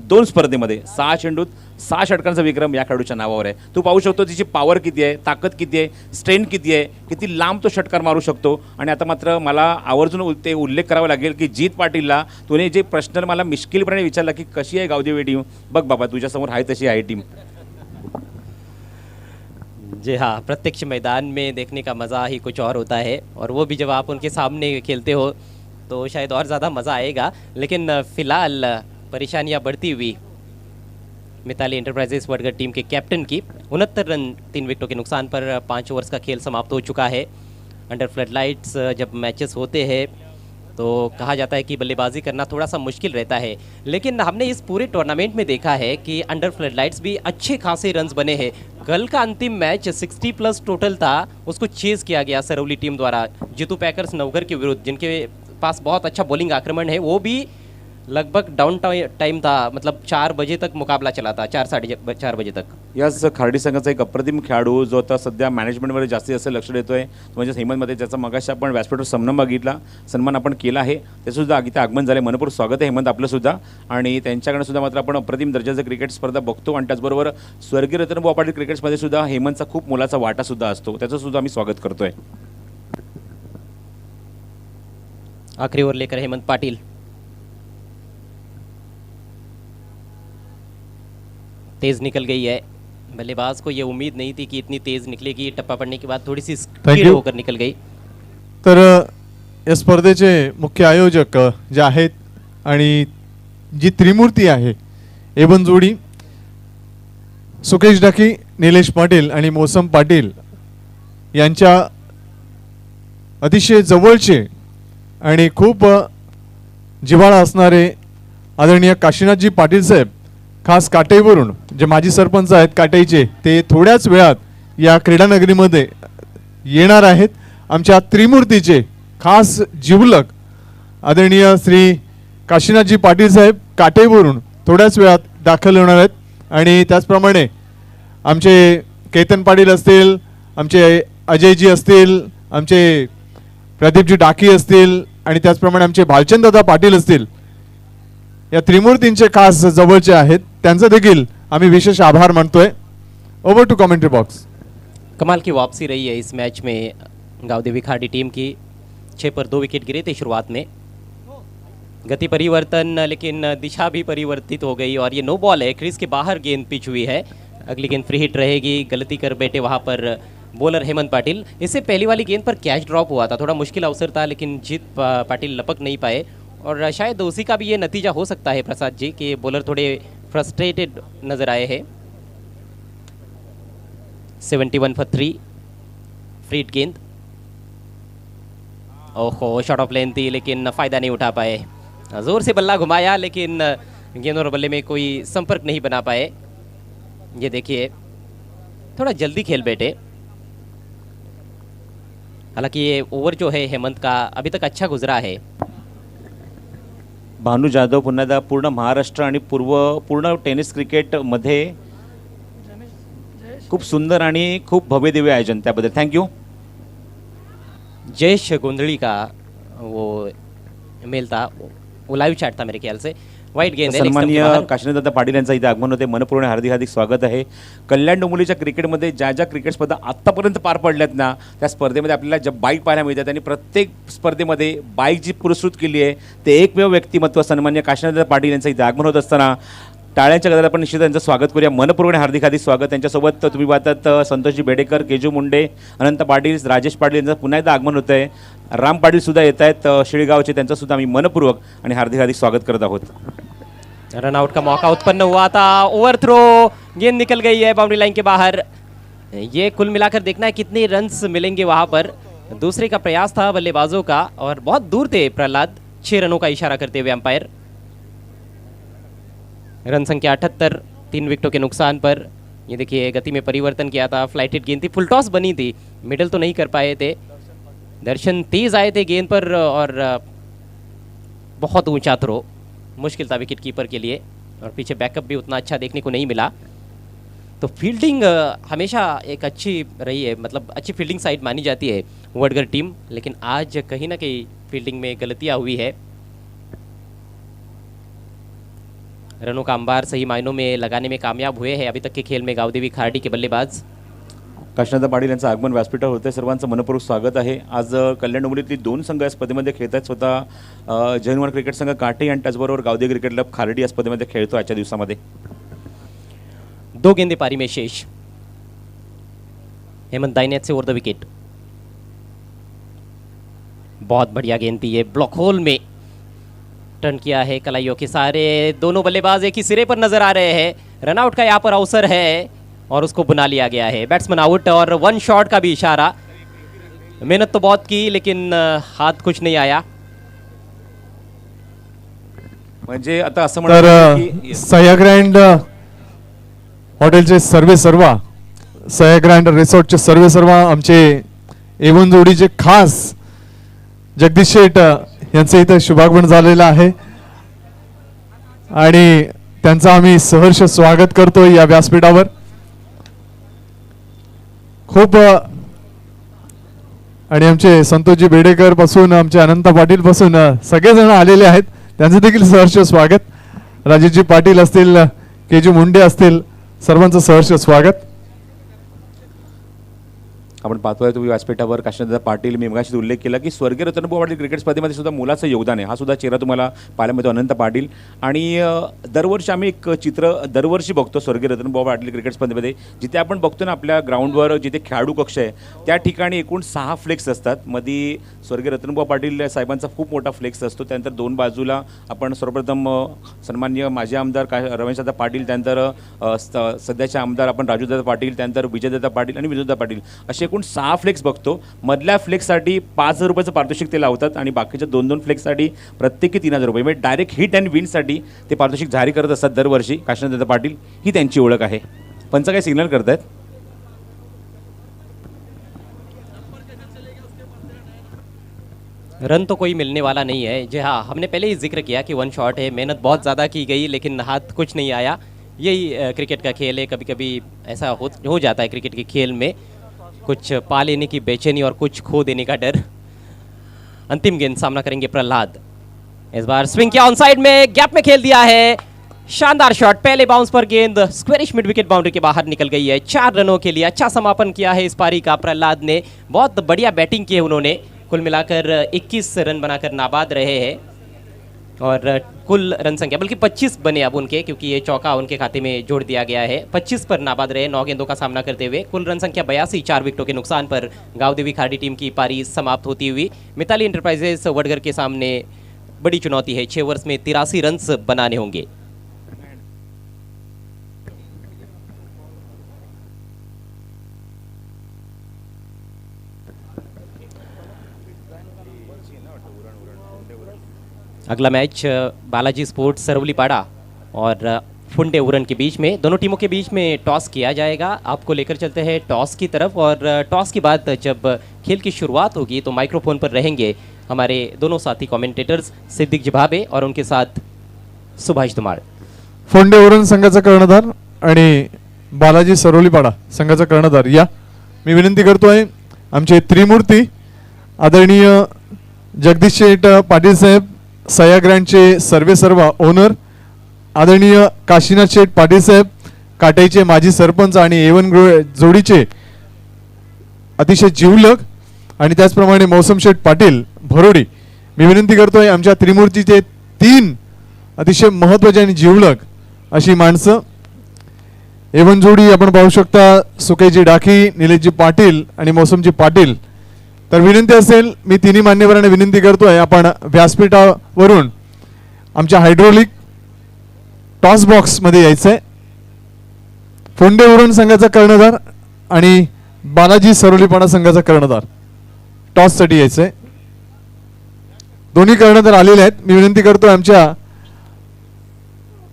2 स्पर्धेमध्ये 6 चेंडूत 6 षटकांचा विक्रम या खेळाडूच्या नावावर आहे. तू पाहू शकतो तिची पॉवर किती आहे, ताकद किती आहे, स्ट्रेंथ किती आहे, किती लांब तो षटकार मारू शकतो. आणि आता मात्र मला आवर्जून ते उल्लेख करावा लागेल की जीत पाटीलला तुने जे प्रश्न मला मिश्किलपणे विचारला की कशी आहे गावदेवी टीम. बघ बाबा, तुझ्यासमोर आहे तशी आहे टीम. जी हाँ, प्रत्यक्ष मैदान में देखने का मज़ा ही कुछ और होता है और वो भी जब आप उनके सामने खेलते हो तो शायद और ज़्यादा मज़ा आएगा. लेकिन फ़िलहाल परेशानियां बढ़ती हुई मिताली एंटरप्राइजेस वडगढ़ टीम के कैप्टन की. 69 रन 3 विकेटों के नुकसान पर 5 ओवर्स का खेल समाप्त हो चुका है. अंडर फ्लड लाइट्स जब मैचेस होते हैं तो कहा जाता है कि बल्लेबाजी करना थोड़ा सा मुश्किल रहता है. लेकिन हमने इस पूरे टूर्नामेंट में देखा है कि अंडर फ्लड लाइट्स भी अच्छे खासे रन्स बने हैं. कल का अंतिम मैच 60+ टोटल था, उसको चेज किया गया सरौली टीम द्वारा जीतू पैकर्स नवघर के विरुद्ध, जिनके पास बहुत अच्छा बॉलिंग आक्रमण है. वो भी लगभग डाउन टाइम था, मतलब 4 बजे तक मुकाबला चला था, 4-4:30 बजे तक. याच खार्डी संघाचा एक अप्रतिम खेळाडू जो आता सध्या मॅनेजमेंटवर जास्तीत जास्त लक्ष देतोय म्हणजे हेमंतमध्ये, ज्याचा मगाशी आपण व्यासपीठावर सन्मान आपण केला आहे. त्यासुद्धा इथे आगमन झाले. मनपूर्वक स्वागत आहे हेमंत आपलंसुद्धा. आणि त्यांच्याकडे सुद्धा मात्र आपण अप्रतिम दर्जाचं क्रिकेट स्पर्धा बघतो आणि त्याचबरोबर स्वर्गीय रतनभाऊ पाटील क्रिकेट्समध्ये सुद्धा हेमंतचा खूप मोलाचा वाटा सुद्धा असतो. त्याचं सुद्धा आम्ही स्वागत करतोय. आखिरी ओवर लेकर हेमंत पाटिल. तेज निकल गई है. बल्लेबाज को ये उम्मीद नहीं थी कि इतनी तेज निकलेगी. टप्पा पड़ने के बाद थोड़ी सी स्पीड होकर निकल गई. तर या स्पर्धेचे मुख्य आयोजक जे आहेत आणि जी त्रिमूर्ती आहे एवन जोडी सुकेश डाकी, निलेश पाटील आणि मौसम पाटील यांच्या अतिशय जवळचे आणि खूप जिव्हाळा असणारे आदरणीय काशीनाथजी पाटील साहेब, खास काटेवरून जे माजी सरपंच आहेत काटेचे, ते थोड्याच वेळात या क्रीडानगरीमध्ये येणार आहेत. आमच्या त्रिमूर्तीचे खास जिवलक आदरणीय श्री काशीनाथजी पाटील साहेब काटेवरून थोड्याच वेळात दाखल होणार आहेत. आणि त्याचप्रमाणे आमचे केतन पाटील असतील, आमचे अजयजी असतील, आमचे प्रदीपजी डाकी असतील आणि त्याचप्रमाणे आमचे भालचंददादा पाटील असतील, या त्रिमूर्तींचे खास जवळचे आहेत. त्यांचा देखील आम्ही विशेष आभार मानतोय. Over to commentary box. कमाल की वापसी रही है इस मैच में गावदेवी खाड़ी टीम की. 6 पर 2 विकेट गिरे थे शुरुआत में. गति परिवर्तन, लेकिन दिशा भी परिवर्तित हो गई और ये नो बॉल है. क्रीज के बाहर गेंद पिच हुई है. अगली गेंद फ्री हिट रहेगी. गलती कर बैठे वहाँ पर बॉलर हेमंत पाटिल. इससे पहली वाली गेंद पर कैच ड्रॉप हुआ था, थोड़ा मुश्किल अवसर था, लेकिन जीत पाटिल लपक नहीं पाए और शायद उसी का भी ये नतीजा हो सकता है प्रसाद जी कि बॉलर थोड़े फ्रस्ट्रेटेड नजर आए हैं. 71 for 3 फ्री हिट गेंद. ओहो, शॉट ऑफ लेंथ थी लेकिन फ़ायदा नहीं उठा पाए. जोर से बल्ला घुमाया लेकिन गेंद और बल्ले में कोई संपर्क नहीं बना पाए। ये देखिए थोड़ा जल्दी खेल बैठे। हालांकि ये ओव्हर जो है हेमंत का अभी तक अच्छा गुजरा है। भानू जाधव पुन्हा एकदा पूर्ण महाराष्ट्र आणि पूर्ण टेनिस क्रिकेटमध्ये खूप सुंदर आणि खूप भव्य दिव्य आयोजन, त्याबद्दल थँक्यू। जयेश गोंधली का वो मेल था, वो लाइव चैट था मेरे ख्याल से। वाईट गेंद है, next सन्माननीय time के बाहर। काशीनाथदादा पाटील यांचं इथे आगमन होते, मनपूर्ण हार्दिक हार्दिक स्वागत आहे। कल्याण डोंबिवलीच्या क्रिकेटमध्ये ज्या ज्या क्रिकेट स्पर्धा आत्तापर्यंत पार पडल्यात ना, त्या स्पर्धेमध्ये आपल्याला ज्या बाईक पाहायला मिळतात आणि प्रत्येक स्पर्धेमध्ये बाईक जी पुरस्कृत केली आहे ते एकमेव व्यक्तिमत्व सन्माननीय काशीनाथदादा पाटील यांचं इथे आगमन होत असताना टाळ्यांच्या गजरात आपण निश्चित त्यांचं स्वागत करूया। मनपूर्ण हार्दिक हार्दिक स्वागत। त्यांच्यासोबत तुम्ही पाहतात संतोषजी बेडेकर, केजू मुंडे, अनंत पाटील, राजेश पाटील यांचं पुन्हा एकदा आगमन होत आहे। राम पाटील सुद्धा येत आहेत शिळगावचे, त्यांचं सुद्धा आम्ही मनपूर्वक आणि हार्दिक हार्दिक स्वागत करत आहोत। रनआउट का मौका उत्पन्न हुआ था, ओवर थ्रो, गेंद निकल गई है बाउंड्री लाइन के बाहर। ये कुल मिलाकर देखना है कितने रन्स मिलेंगे वहां पर। दूसरे का प्रयास था बल्लेबाजों का और बहुत दूर थे प्रहलाद, 6 रनों का इशारा करते हुए अंपायर। रन संख्या 78, 3 विकेटों के नुकसान पर। ये देखिए गति में परिवर्तन किया था, फ्लाइटेड गेंद थी, फुल टॉस बनी थी, मिडल तो नहीं कर पाए थे। दर्शन तेज आए थे गेंद पर और बहुत ऊंचा थ्रो, मुश्किल था विकेट कीपर के लिए और पीछे बैकअप भी उतना अच्छा देखने को नहीं मिला। तो फील्डिंग हमेशा एक अच्छी रही है, मतलब अच्छी फील्डिंग साइड मानी जाती है वडगर टीम, लेकिन आज कहीं ना कहीं फील्डिंग में गलतियां हुई है। रनों का अंबार सही मायनों में लगाने में कामयाब हुए हैं अभी तक के खेल में गावदेवी खार्डी के बल्लेबाज। काशीनाथ पाटील यांचं आगमन व्यासपीठावर होतं, सर्वांचं मनपूर्वक स्वागत आहे। आज कल्याण डोंबिवलीतली 2 संघ या स्पर्धेमध्ये खेळत आहेत। स्वतः जयनवार क्रिकेट संघ काटे आणि त्याचबरोबर गावदेवी क्रिकेट क्लब खार्डी या स्पर्धेमध्ये खेळतो आजच्या दिवसामध्ये। 2 गेंदे पारी में शेष। हेमंत दाइनेत से ओवर द विकेट, बहुत बढ़िया गेंद थी ये, ब्लॉक होल में टर्न किया है कलाइयों के सारे। दोनों बल्लेबाज एक ही सिरे पर नजर आ रहे हैं। रनआउट का यहाँ पर अवसर है और उसको बुना लिया गया है। बैट्समैन आउट और 1 शॉट का भी इशारा। मेहनत तो बहुत की लेकिन हाथ कुछ नहीं आया। म्हणजे आता असं तर म्हणतात की सह्याग्रँड हॉटेलचे सर्वेसर्वा, सह्याग्रँड रिसॉर्टचे सर्वेसर्वा आमचे एवन जोडीचे खास जगदीश शेठ यांचं इथे शुभागमन झालेलं आहे आणि त्यांचं आम्ही सहर्ष स्वागत करतोय या व्यासपीठावर। खूप आणि आमचे संतोषजी बेडेकर पासून आमचे अनंत पाटील पासून सगळेजण आलेले आहेत, त्यांचं देखील सहर्ष स्वागत। राजेशजी पाटील असतील, केजू मुंडे असतील, सर्वांचं सहर्ष स्वागत। आपण पाहतोय तुम्ही व्यासपीठावर काशीनाथ पाटील, मी मगाशी उल्लेख केला की स्वर्गीय रतनभाऊ पाटील क्रिकेट स्पर्धेमध्ये सुद्धा मुलाचं योगदान आहे, हा सुद्धा चेहरा तुम्हाला पाहायला मिळतो अनंत पाटील। आणि दरवर्षी आम्ही एक चित्र दरवर्षी बघतो स्वर्गीय रतनभाऊ पाटील क्रिकेट स्पर्धेमध्ये, जिथे आपण बघतो ना आपल्या ग्राउंडवर जिथे खेळाडू कक्ष आहे त्या ठिकाणी एकूण 6 फ्लेक्स असतात। मध्ये स्वर्गीय रतनभाऊ पाटील साहेबांचा खूप मोठा फ्लेक्स असतो, त्यानंतर 2 बाजूला आपण सर्वप्रथम सन्माननीय माजी आमदार रमेशदादा पाटील, त्यानंतर सध्याचे आमदार आपण राजूदादा पाटील, त्यानंतर विजयदादा पाटील आणि विनोददादा पाटील असे 6 फ्लेक्स बघतो। मधल्या फ्लेक्ससाठी 5,000 रुपयाचं पारितोषिक ते लावतात आणि बाकीच्या 2-2 फ्लेक्ससाठी प्रत्येकी 3,000 रुपये, म्हणजे डायरेक्ट हिट अँड विनसाठी ते पारितोषिक जारी करत असतात दरवर्षी। काशीनाथ पाटील ही त्यांची ओळख आहे। पंच काय सिग्नल करतायत? रन तो कोई मिलने वाला नहीं है। जी हाँ, हमने पहले ही जिक्र किया कि 1 शॉट है, मेहनत बहुत ज़्यादा की गई लेकिन हाथ कुछ नहीं आया। यही क्रिकेट का खेल है, कभी कभी ऐसा हो जाता है क्रिकेट के खेल में, कुछ पा लेने की बेचैनी और कुछ खो देने का डर। अंतिम गेंद सामना करेंगे प्रहलाद। इस बार स्विंग किया ऑन साइड में, गैप में खेल दिया है, शानदार शॉट, पहले बाउंस पर गेंद स्क्वेरिश मिड विकेट बाउंड्री के बाहर निकल गई है। 4 रनों के लिए अच्छा समापन किया है इस पारी का प्रहलाद ने, बहुत बढ़िया बैटिंग की है उन्होंने। कुल मिलाकर 21 रन बनाकर नाबाद रहे हैं और कुल रन संख्या बल्कि 25 बने अब उनके, क्योंकि ये चौका उनके खाते में जोड़ दिया गया है। 25 पर नाबाद रहे 9 गेंदों का सामना करते हुए। कुल रन संख्या 82, 4 विकेटों के नुकसान पर गावदेवी खाड़ी टीम की पारी समाप्त होती हुई। मिताली एंटरप्राइजेस वडगर के सामने बड़ी चुनौती है, 6 ओवर्स में 83 रन बनाने होंगे। अगला मैच बालाजी स्पोर्ट्स सरवलीपाड़ा और फुंडे उरन के बीच में, दोनों टीमों के बीच में टॉस किया जाएगा। आपको लेकर चलते हैं टॉस की तरफ, और टॉस के बाद जब खेल की शुरुआत होगी तो माइक्रोफोन पर रहेंगे हमारे दोनों साथी कमेंटेटर्स सिद्दीक जिभाबे और उनके साथ सुभाष धुमाळ। फोंडे उरण संघाचा कर्णधार आणि बालाजी सरोलीपाडा संघाचा कर्णधार या मी विनंती करतोय आमचे त्रिमूर्ती आदरणीय जगदीश शेठ पाटील साहेब सयाग्रँडचे सर्वेसर्वा ओनर, आदरणीय काशीनाथ शेठ पाटील साहेब काटाईचे माजी सरपंच आणि एवन जोडीचे अतिशय जिवलग, आणि त्याचप्रमाणे मौसम शेठ पाटील भरोडी, मी विनंती करतोय आमच्या त्रिमूर्तीचे 3 अतिशय महत्त्वाचे आणि जिवलग अशी माणसं एवन जोडी आपण पाहू शकता, सुकेजी डाकी, निलेशजी पाटील आणि मौसमजी पाटील। तर विनंती असेल, मी तिन्ही मान्यवरांना विनंती करतोय आपण व्यासपीठावरून आमच्या हायड्रोलिक टॉस बॉक्स मध्ये यायचंय। फोंडे उरण संघाचा कर्णधार आणि बालाजी सरोलीपाडा संघाचा कर्णधार टॉस साठी यायचंय। दोन्ही कर्णधार आलेले आहेत। मी विनंती करतोय आमच्या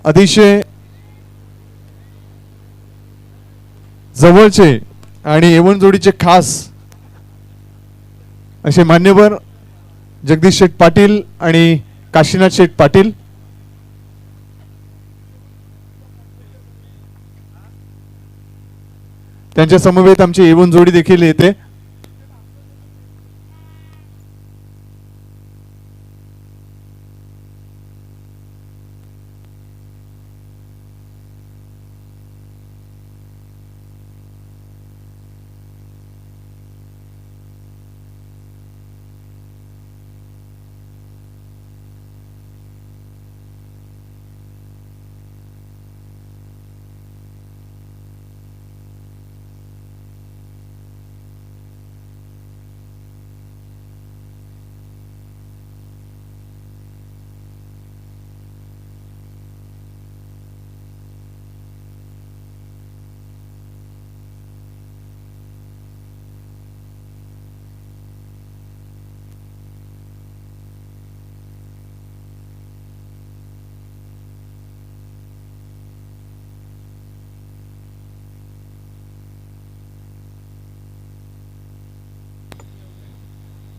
अतिशय जवळचे आणि एवन जोडीचे खास असे मान्यवर जगदीश शेठ पाटील आणि काशीनाथ शेठ पाटील, त्यांच्या समवेत आमची एवन जोडी देखील येते।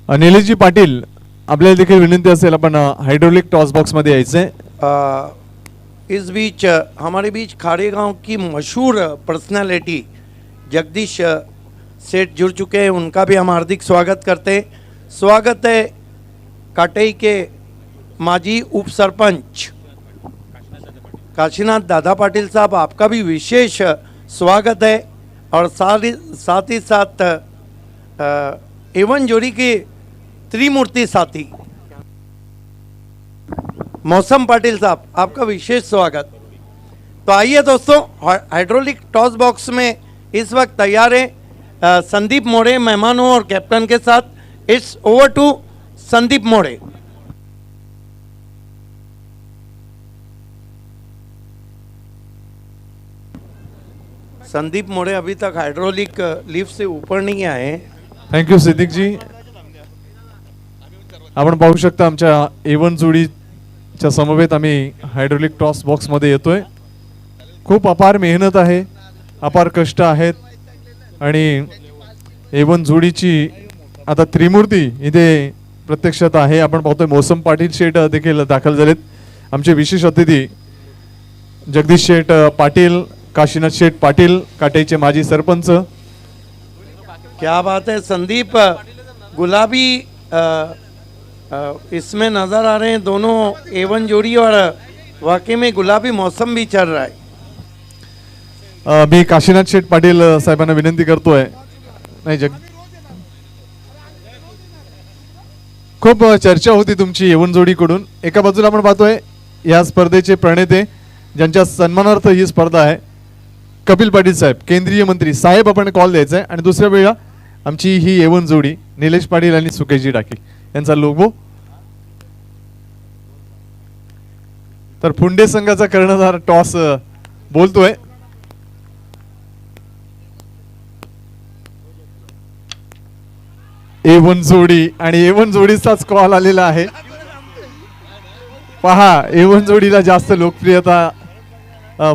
निलेशजी पाटील, आपल्याला देखील विनंती असेल आपण हायड्रोलिक टॉस बॉक्स मध्ये यायचंय। इस बीच हमारे बीच खाड़े गांव की मशहूर पर्सनालिटी जगदीश सेठ जुड़ चुके हैं, उनका भी हम हार्दिक स्वागत करते हैं। स्वागत है काटई के माजी उप सरपंच काशीनाथ दादा पाटिल साहब, आपका भी विशेष स्वागत है। और साथ ही साथ एवन जोड़ी के त्रिमूर्ति साथी मौसम पाटिल साहब, आपका विशेष स्वागत। तो आइए दोस्तों, हाइड्रोलिक टॉस बॉक्स में इस वक्त तैयार है संदीप मोड़े मेहमानों और कैप्टन के साथ। इट्स ओवर टू संदीप मोड़े। संदीप मोड़े अभी तक हाइड्रोलिक लिफ्ट से ऊपर नहीं आए हैं। थँक यू सिद्दीक जी। आपण पाहू शकता आमच्या एवन जोडीच्या समवेत आम्ही हायड्रोलिक टॉस बॉक्स मध्ये येतोय। खूप अपार मेहनत आहे, अपार कष्ट आहेत आणि एवन जोडीची आता त्रिमूर्ती इथे प्रत्यक्षात आहे। आपण पाहतोय मौसम पाटील शेठ देखील दाखल झालेत। आमचे विशेष अतिथी जगदीश शेठ पाटील, काशीनाथ शेठ पाटील काटाईचे माजी सरपंच। क्या बात है संदीप, गुलाबी इसमें नज़र आ रहे हैं दोनों एवन जोड़ी, और वाकई में गुलाबी मौसम भी चल रहा है। मी काशीनाथ शेठ पाटील साहेबांना विनंती करतोय, नाही खूप चर्चा होती तुमची एवन जोडीकडून। एका बाजूला आपण पाहतोय या स्पर्धेचे प्रणेते ज्यांच्या सन्मानार्थ ही स्पर्धा आहे, कपिल पाटील साहेब, केंद्रीय मंत्री साहेब आपण कॉल द्यायचा आहे। आणि दुसऱ्या वेळा आमची ही एवन जोडी निलेश पाटील आणि सुकेजी डाकी यांचा लोगो। तर फुंडे संघाचा कर्णधार टॉस बोलतोय। एवन जोडी आणि एवन जोडीचाच कॉल आलेला आहे। पहा एवन जोडीला जास्त लोकप्रियता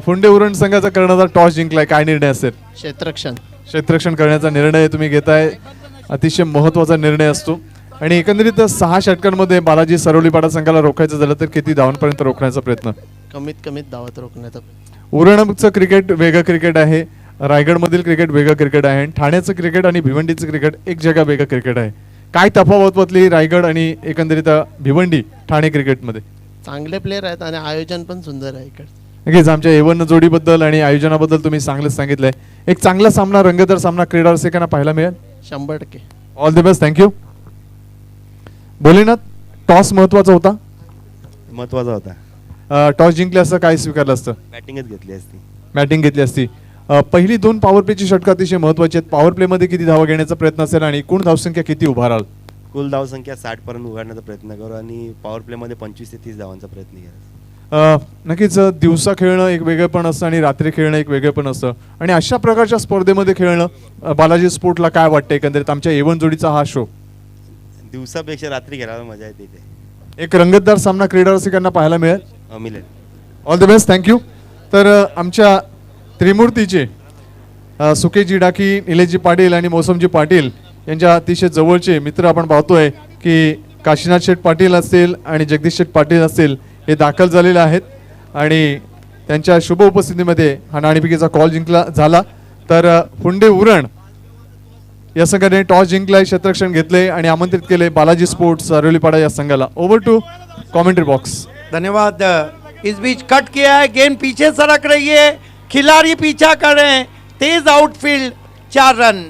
फुंडे उरण संघाचा करण्याचा टॉस जिंकलाय, काय निर्णय असेल? क्षेत्ररक्षण करण्याचा निर्णय तुम्ही घेताय, अतिशय महत्वाचा निर्णय असतो. आणि एकंदरीत 6 षटकांमध्ये बालाजी सरवलीपाडा संघाला रोखायचं झालं तर किती धावांपर्यंत रोखण्याचा प्रयत्न? कमीत धावत रोखण्याचा. उरणचं क्रिकेट वेगळं क्रिकेट आहे, रायगडमधील क्रिकेट वेगळं क्रिकेट आहे, आणि ठाण्याचं क्रिकेट आणि भिवंडीचं क्रिकेट एक जगा वेगळं क्रिकेट आहे. काय तफावत बदली रायगड आणि एकंदरीत भिवंडी ठाणे क्रिकेटमध्ये? चांगले प्लेयर आहेत आणि आयोजन पण सुंदर आहे इकडे. नक्कीच आमच्या एवन जोडीबद्दल आणि आयोजनाबद्दल तुम्ही चांगलंच सांगितलंय. एक चांगला सामना, रंगतदार सामना क्रीडा रसिकांना पाहायला मिळेल. 100%. All the best, thank you. Bholenath, toss महत्वाचा होता? महत्वाचा होता. टॉस जिंकले असतं काय स्वीकारलं असतं? बॅटिंगच घेतली असती. बॅटिंग घेतली असती. पहिली 2 पॉवर प्लेची षटकं अतिशय महत्वाची आहेत. पॉवर प्ले मध्ये किती धावा घेण्याचा प्रयत्न असेल आणि एकूण धावसंख्या किती उभाराल? कुल धावसंख्या 60 पर्यंत उघडण्याचा प्रयत्न करू आणि पॉवर प्ले मध्ये 25 ते 30 धावांचा प्रयत्न केला. नक्कीच दिवसा खेळणं एक वेगळं पण असतं आणि रात्री खेळणं एक वेगळं पण असतं. आणि अशा प्रकारच्या स्पर्धेमध्ये खेळणं बालाजी स्पोर्टला काय वाटतं एकंदरीत आमच्या एवन जोडीचा हा शो? दिवसापेक्षा रात्री खेळायला मजा येते इथे. एक रंगतदार सामना क्रीडा रसिकांना पाहायला मिळेल. मिळेल. All the best, thank you. तर आमच्या त्रिमूर्तीचे सुकेजी डाकी, निलेशजी पाटील आणि मौसमजी पाटील यांच्या अतिशय जवळचे मित्र आपण पाहतोय की काशीनाथ शेठ पाटील असतील आणि जगदीश शेठ पाटील असतील हे दाखल झालेले आहेत. आणि त्यांच्या शुभ उपस्थितीमध्ये हा नाणेफेकीचा कॉल जिंकला झाला. तर फुंडे उरण या संघाने टॉस जिंकलाय, क्षेत्ररक्षण घेतले आणि आमंत्रित केले बालाजी स्पोर्ट्स अरोलीपाडा या संघाला. Over to commentary box. धन्यवाद. इस बीच कट किया है, गेंद पीछे सरक रही है, खिलाड़ी पीछा कर रहे हैं, तेज आउटफील्ड, 4 रन.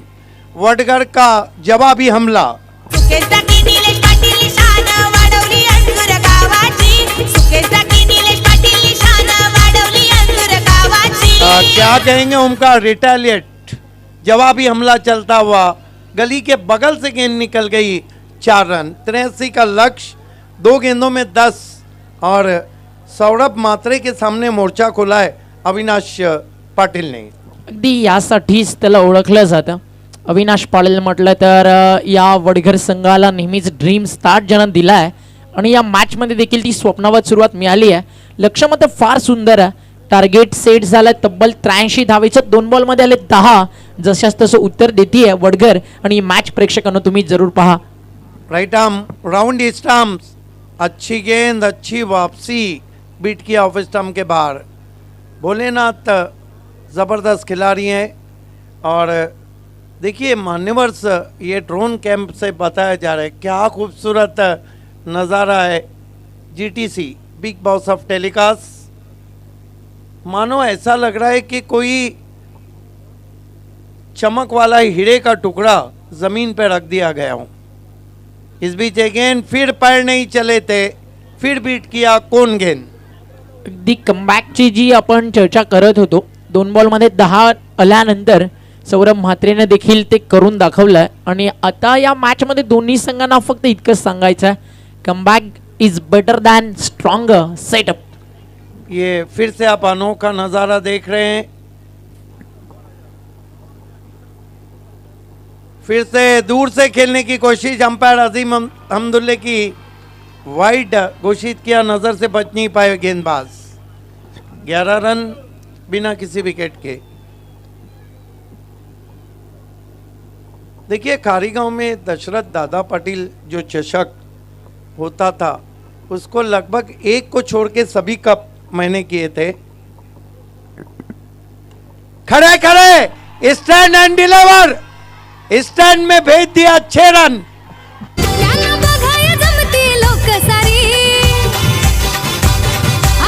वडगड़ का जवाबी हमला. सुकेश दाकी निलेश पाटील शान वाढवली अंजूर गावाची. सुकेश दाकी निलेश पाटील शान वाढवली अंजूर गावाची. क्या कहेंगे ओमकार? रिटेलिएट जवाबी हमला चलता हुआ, गली के बगल से गेंद निकल गई. 4 रन. 83 का लक्ष्य, 2 गेंदों में 10. और सौरभ मात्रे के सामने मोर्चा खोला है अविनाश पाटील ने. अगदी यासाठीच त्याला ओळखलं जातं. अविनाश पाटील म्हटलं तर या वडघर संघाला नेहमीच ड्रीम स्टार्ट ज्यानं दिला आहे आणि या मॅचमध्ये देखील ती स्वप्नावत सुरुवात मिळाली आहे. लक्ष्य मात्र फार सुंदर आहे. टार्गेट सेट झालं तब्बल 83 धावेचं, 2 बॉलमध्ये आले 10. जशास तसं उत्तर देते वडघर आणि मॅच प्रेक्षकांना तुम्ही जरूर पहा. राइट आर्म राउंड स्टंप्स, अच्छी गेंद, अच्छी वापसी, बीट किया ऑफ स्टंप के बाहर. भोलेनाथ ज़बरदस्त खिलाड़ी हैं. और देखिए मान्यवर्स, ये ड्रोन कैंप से बताया जा रहा है क्या खूबसूरत नज़ारा है. GTC big boss of telecast. मानो ऐसा लग रहा है कि कोई चमक वाला हीरे का टुकड़ा ज़मीन पर रख दिया गया हो. इस बीच अगेन फिर पैर नहीं चले थे, फिर बीट किया कोण गेंद. अगदी कमबॅकची जी आपण चर्चा करत होतो, 2 बॉलमध्ये 10 आल्यानंतर सौरभ म्हात्रेने देखील ते करून दाखवलंय. आणि आता या मॅचमध्ये दोन्ही संघांना फक्त इतकंच सांगायचं आहे, comeback is better than strong setup. ये फिर से आप अनोखा नज़ारा देख रहे हैं. फिर से दूर से खेलने की कोशिश, अंपायर अजीम हमदुल्ले की वाइड घोषित किया, नज़र से बच नहीं पाए गेंदबाज. 11 रन बिना किसी विकेट के. देखिए खारीगांव में दशरथ दादा पाटिल जो चषक होता था उसको लगभग एक को छोड़ के सभी कप मैंने किए थे. खड़े खड़े स्टैंड एंड डिलीवर, स्टैंड में भेज दिया 6 रन. त्यांना बघाय जमती लोक सारी,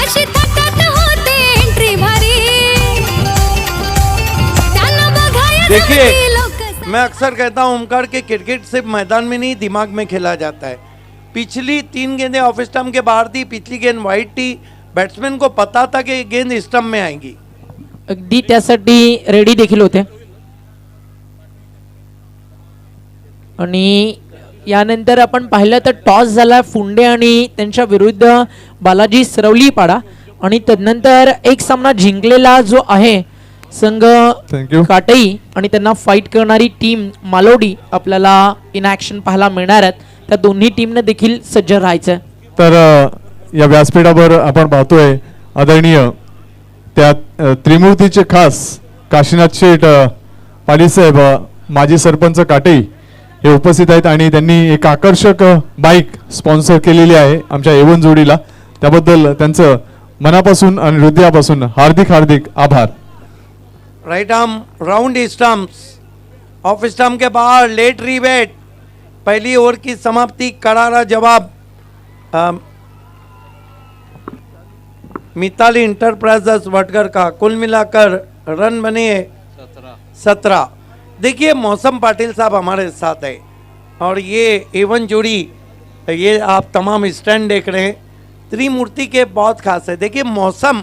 अशी थटात होते एंट्री भारी. त्यांना बघाय देखिए, जमती लोक सारी. मैं अक्सर कहता हूं ओमकार के क्रिकेट सिर्फ मैदान में नहीं दिमाग में खेला जाता है. पिछली 3 गेंदें ऑफ स्टंप के बाहर थी, पिछली गेंद वाइड थी. बैट्समैन को पता था कि गेंद स्टंप में आएगी. अगदी त्यासाठी रेडी देखील होते. आणि यानंतर आपण पाहिलं तर टॉस झाला फुंडे आणि त्यांच्या विरुद्ध बालाजी सरवलीपाडा. आणि तदनंतर एक सामना जिंकलेला जो आहे संघ काटई आणि त्यांना फाईट करणारी टीम मालोडी आपल्याला इन ॲक्शन पाहायला मिळणार आहेत. त्या दोन्ही टीमने देखील सज्ज राहायचं. तर या व्यासपीठावर आपण पाहतोय आदरणीय त्या त्रिमूर्तीचे खास काशीनाथ शेठ पाटील साहेब माजी सरपंच काटे हे उपस्थित आहेत आणि त्यांनी एक आकर्षक बाईक स्पॉन्सर केलेली आहे आमच्या एवन जोडीला. त्याबद्दल त्यांचं मनापासून आणि हृदयापासून हार्दिक हार्दिक आभार. Right arm round stumps, off stump के बाहर लेट रीबेट. पहली ओवर की समाप्ति, करारा जवाब. मिताली इंटरप्राइजेस वडगर का. कुल मिलाकर रन बने 17. देखिए मौसम पाटिल साहब हमारे साथ है और ये एवन जोड़ी, ये आप तमाम स्टैंड देख रहे हैं, त्रिमूर्ति के बहुत खास है. देखिए मौसम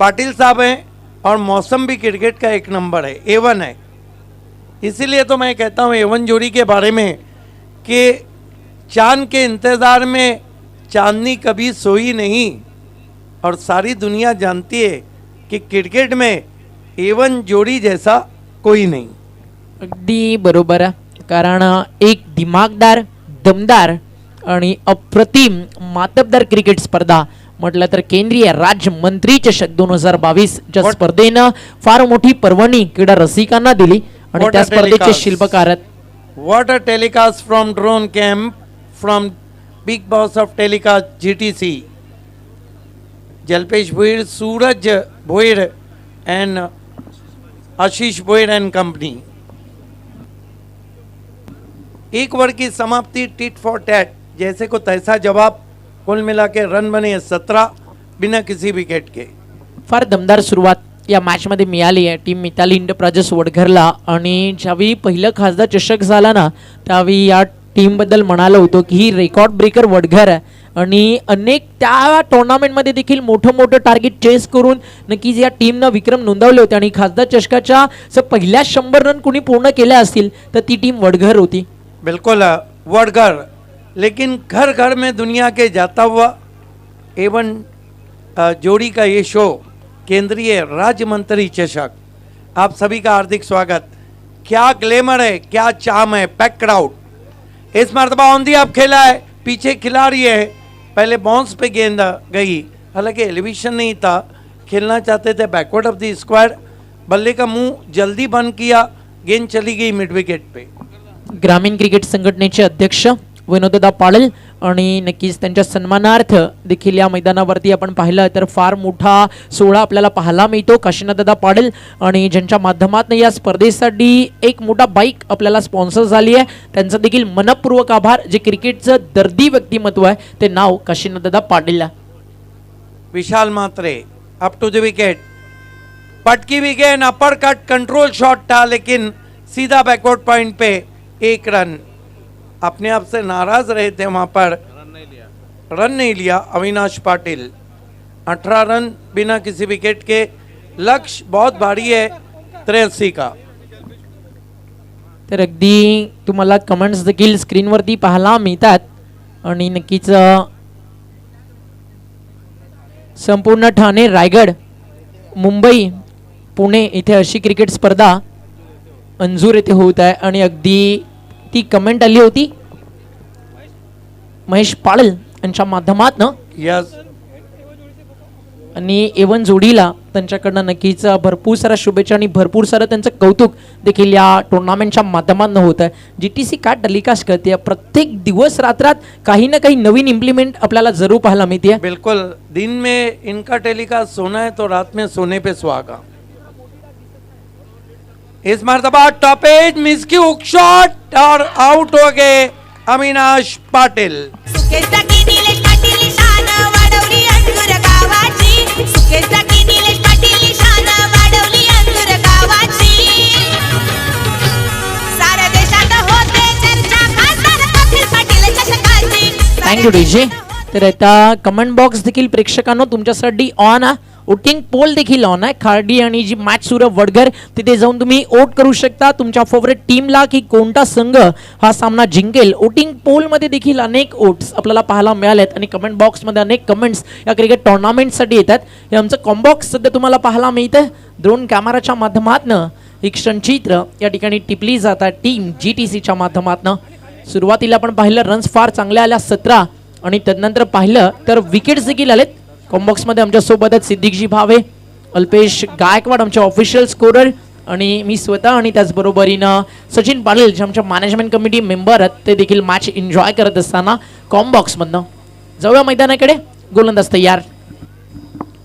पाटिल साहब हैं और मौसम भी क्रिकेट का एक नंबर है, एवन है. इसीलिए तो मैं कहता हूँ एवन जोड़ी के बारे में कि चांद के इंतज़ार में चांदनी कभी सोई नहीं और सारी दुनिया जानती है कि क्रिकेट में एवन जोड़ी जैसा कोई नहीं. अगदी बरोबर आहे. कारण एक दिमागदार, दमदार आणि अप्रतिम मातबदार क्रिकेट स्पर्धा म्हटलं तर केंद्रीय राज्यमंत्री चषक 2022 च्या स्पर्धेनं फार मोठी पर्वणी क्रीडा रसिकांना दिली आणि त्या स्पर्धेचे शिल्पकार. What a telecast from drone camp from big boss of telecast GTC, Jalpesh Bhoir, Suraj Bhoir and Ashish Bhoir and company. एक ओवर की समाप्ति टिट फॉर टैट, जैसे को तैसा जवाब. कुल मिला के रन बने 17 बिना किसी विकेट के. फार दमदार सुरुवात या मॅच मध्ये मिळाली आहे टीम मिताली इंटरप्राइजेस वडघरला. आणि ज्यावेळी पहिलं खासदार चषक झाला ना त्यावेळी या टीम बद्दल म्हणालो होतो की ही रेकॉर्ड ब्रेकर वडघर आहे आणि अनेक त्या टुर्नामेंटमध्ये देखील मोठं टार्गेट चेस करून नक्कीच या टीमनं विक्रम नोंदवले होते आणि खासदार चषकाच्या पहिल्या 100 रन कुणी पूर्ण केल्या असतील तर ती टीम वडघर होती. बिल्कुल वडघर. लेकिन घर घर में दुनिया के जाता हुआ एवन जोड़ी का ये शो केंद्रीय राज्य मंत्री चषक, आप सभी का हार्दिक स्वागत. क्या ग्लैमर है, क्या चाम है, पैक क्राउड. इस मरतबा ऑन दी आप खेला है, पीछे खिलाड़ी है, पहले बाउंस पे गेंद गई, हालांकि एलिवेशन नहीं था, खेलना चाहते थे बैकवर्ड ऑफ द स्क्वायर. बल्ले का मुंह जल्दी बंद किया, गेंद चली गई मिड विकेट पे. ग्रामीण क्रिकेट संघटनेचे अध्यक्ष विनोददा पाटील आणि नक्कीच त्यांच्या सन्मानार्थ देखील या मैदानावरती आपण पाहिलं तर फार मोठा सोहळा आपल्याला पाहायला मिळतो. काशीनाथदादा पाटील आणि ज्यांच्या माध्यमातून या स्पर्धेसाठी एक मोठा बाईक आपल्याला स्पॉन्सर झाली आहे त्यांचा देखील मनपूर्वक आभार. जे क्रिकेटचं दर्दी व्यक्तिमत्व आहे ते नाव काशीनाथदादा पाटील. विशाल मात्रे अप टू द विकेट, पटकी भी गेंद, अपर कट कंट्रोल शॉट था लेकिन सीधा बैकवर्ड पॉइंट पे 1 रन. अपने आप से नाराज रहे थे वहाँ पर, रन नहीं लिया अविनाश पाटिल. 18 रन बिना किसी विकेट के. लक्ष्य बहुत भारी है 83 का. तर अगदी तुम्हाला कमेंट्स देखील स्क्रीनवरती पाहायला मिळतात आणि नक्कीच संपूर्ण ठाणे, रायगड, मुंबई, पुणे इथे अशी क्रिकेट स्पर्धा अंजूर येथे होत आहे आणि अगदी ती कमेंट आली होती महेश पाटील यांच्या माध्यमातून. यस. आणि एवन जोडीला त्यांच्याकडनं नक्कीच भरपूर साऱ्या शुभेच्छा आणि भरपूर सारं त्यांचं कौतुक देखील या टुर्नामेंटच्या माध्यमातून होत आहे. GTC काय टेलिकास्ट करते प्रत्येक दिवस रात्रात काही ना काही नवीन इम्प्लिमेंट आपल्याला जरूर पाहायला मिळते. बिल्कुल. दिन में इनका टेलीकास्ट सोना है तो रात में सोने पे सुहागा. इस मरतबा टॉप एज मिस की हुक शॉट और आउट हो गए अविनाश पाटिल. सुकेसाठी निलेश पाटील शान वाढवली अंजूर गावाची. सुकेसाठी निलेश पाटील शान वाढवली अंजूर गावाची. साऱ्या देशात होते चर्चा खासदार कपिल पाटील चषकाची. Thank you DJ. तर आता कमेंट बॉक्स देखील प्रेक्षकांनो तुमच्यासाठी ऑन आहे. वोटिंग पोल देखील ऑन आहे. खार्डी आणि जी मॅच सुरू आहे वडघर तिथे जाऊन तुम्ही वोट करू शकता तुमच्या फेवरेट टीमला की कोणता संघ हा सामना जिंकेल. वोटिंग पोलमध्ये देखील अनेक वोट्स आपल्याला पाहायला मिळालेत आणि कमेंट बॉक्समध्ये अनेक कमेंट्स या क्रिकेट टुर्नामेंटसाठी येतात. हे आमचं कॉम्बॉक्स सध्या तुम्हाला पाहायला मिळतं. ड्रोन कॅमेराच्या माध्यमातून एक क्षणचित्र या ठिकाणी टिपली जातात टीम GTCच्या माध्यमातून. सुरुवातीला आपण पाहिलं रन्स फार चांगल्या आल्या 17 आणि तदनंतर पाहिलं तर विकेट्स देखील आलेत. कॉम्बॉक्समध्ये आमच्यासोबत आहेत सिद्दीकजी भावे, अल्पेश गायकवाड आमचे ऑफिशियल स्कोरर, आणि मी स्वतः, आणि त्याचबरोबरीनं सचिन पाटील जे आमच्या मॅनेजमेंट कमिटी मेंबर आहेत ते देखील मॅच एन्जॉय करत असताना कॉम्बॉक्समधनं. जाऊया मैदानाकडे. गोलंदाज तयार,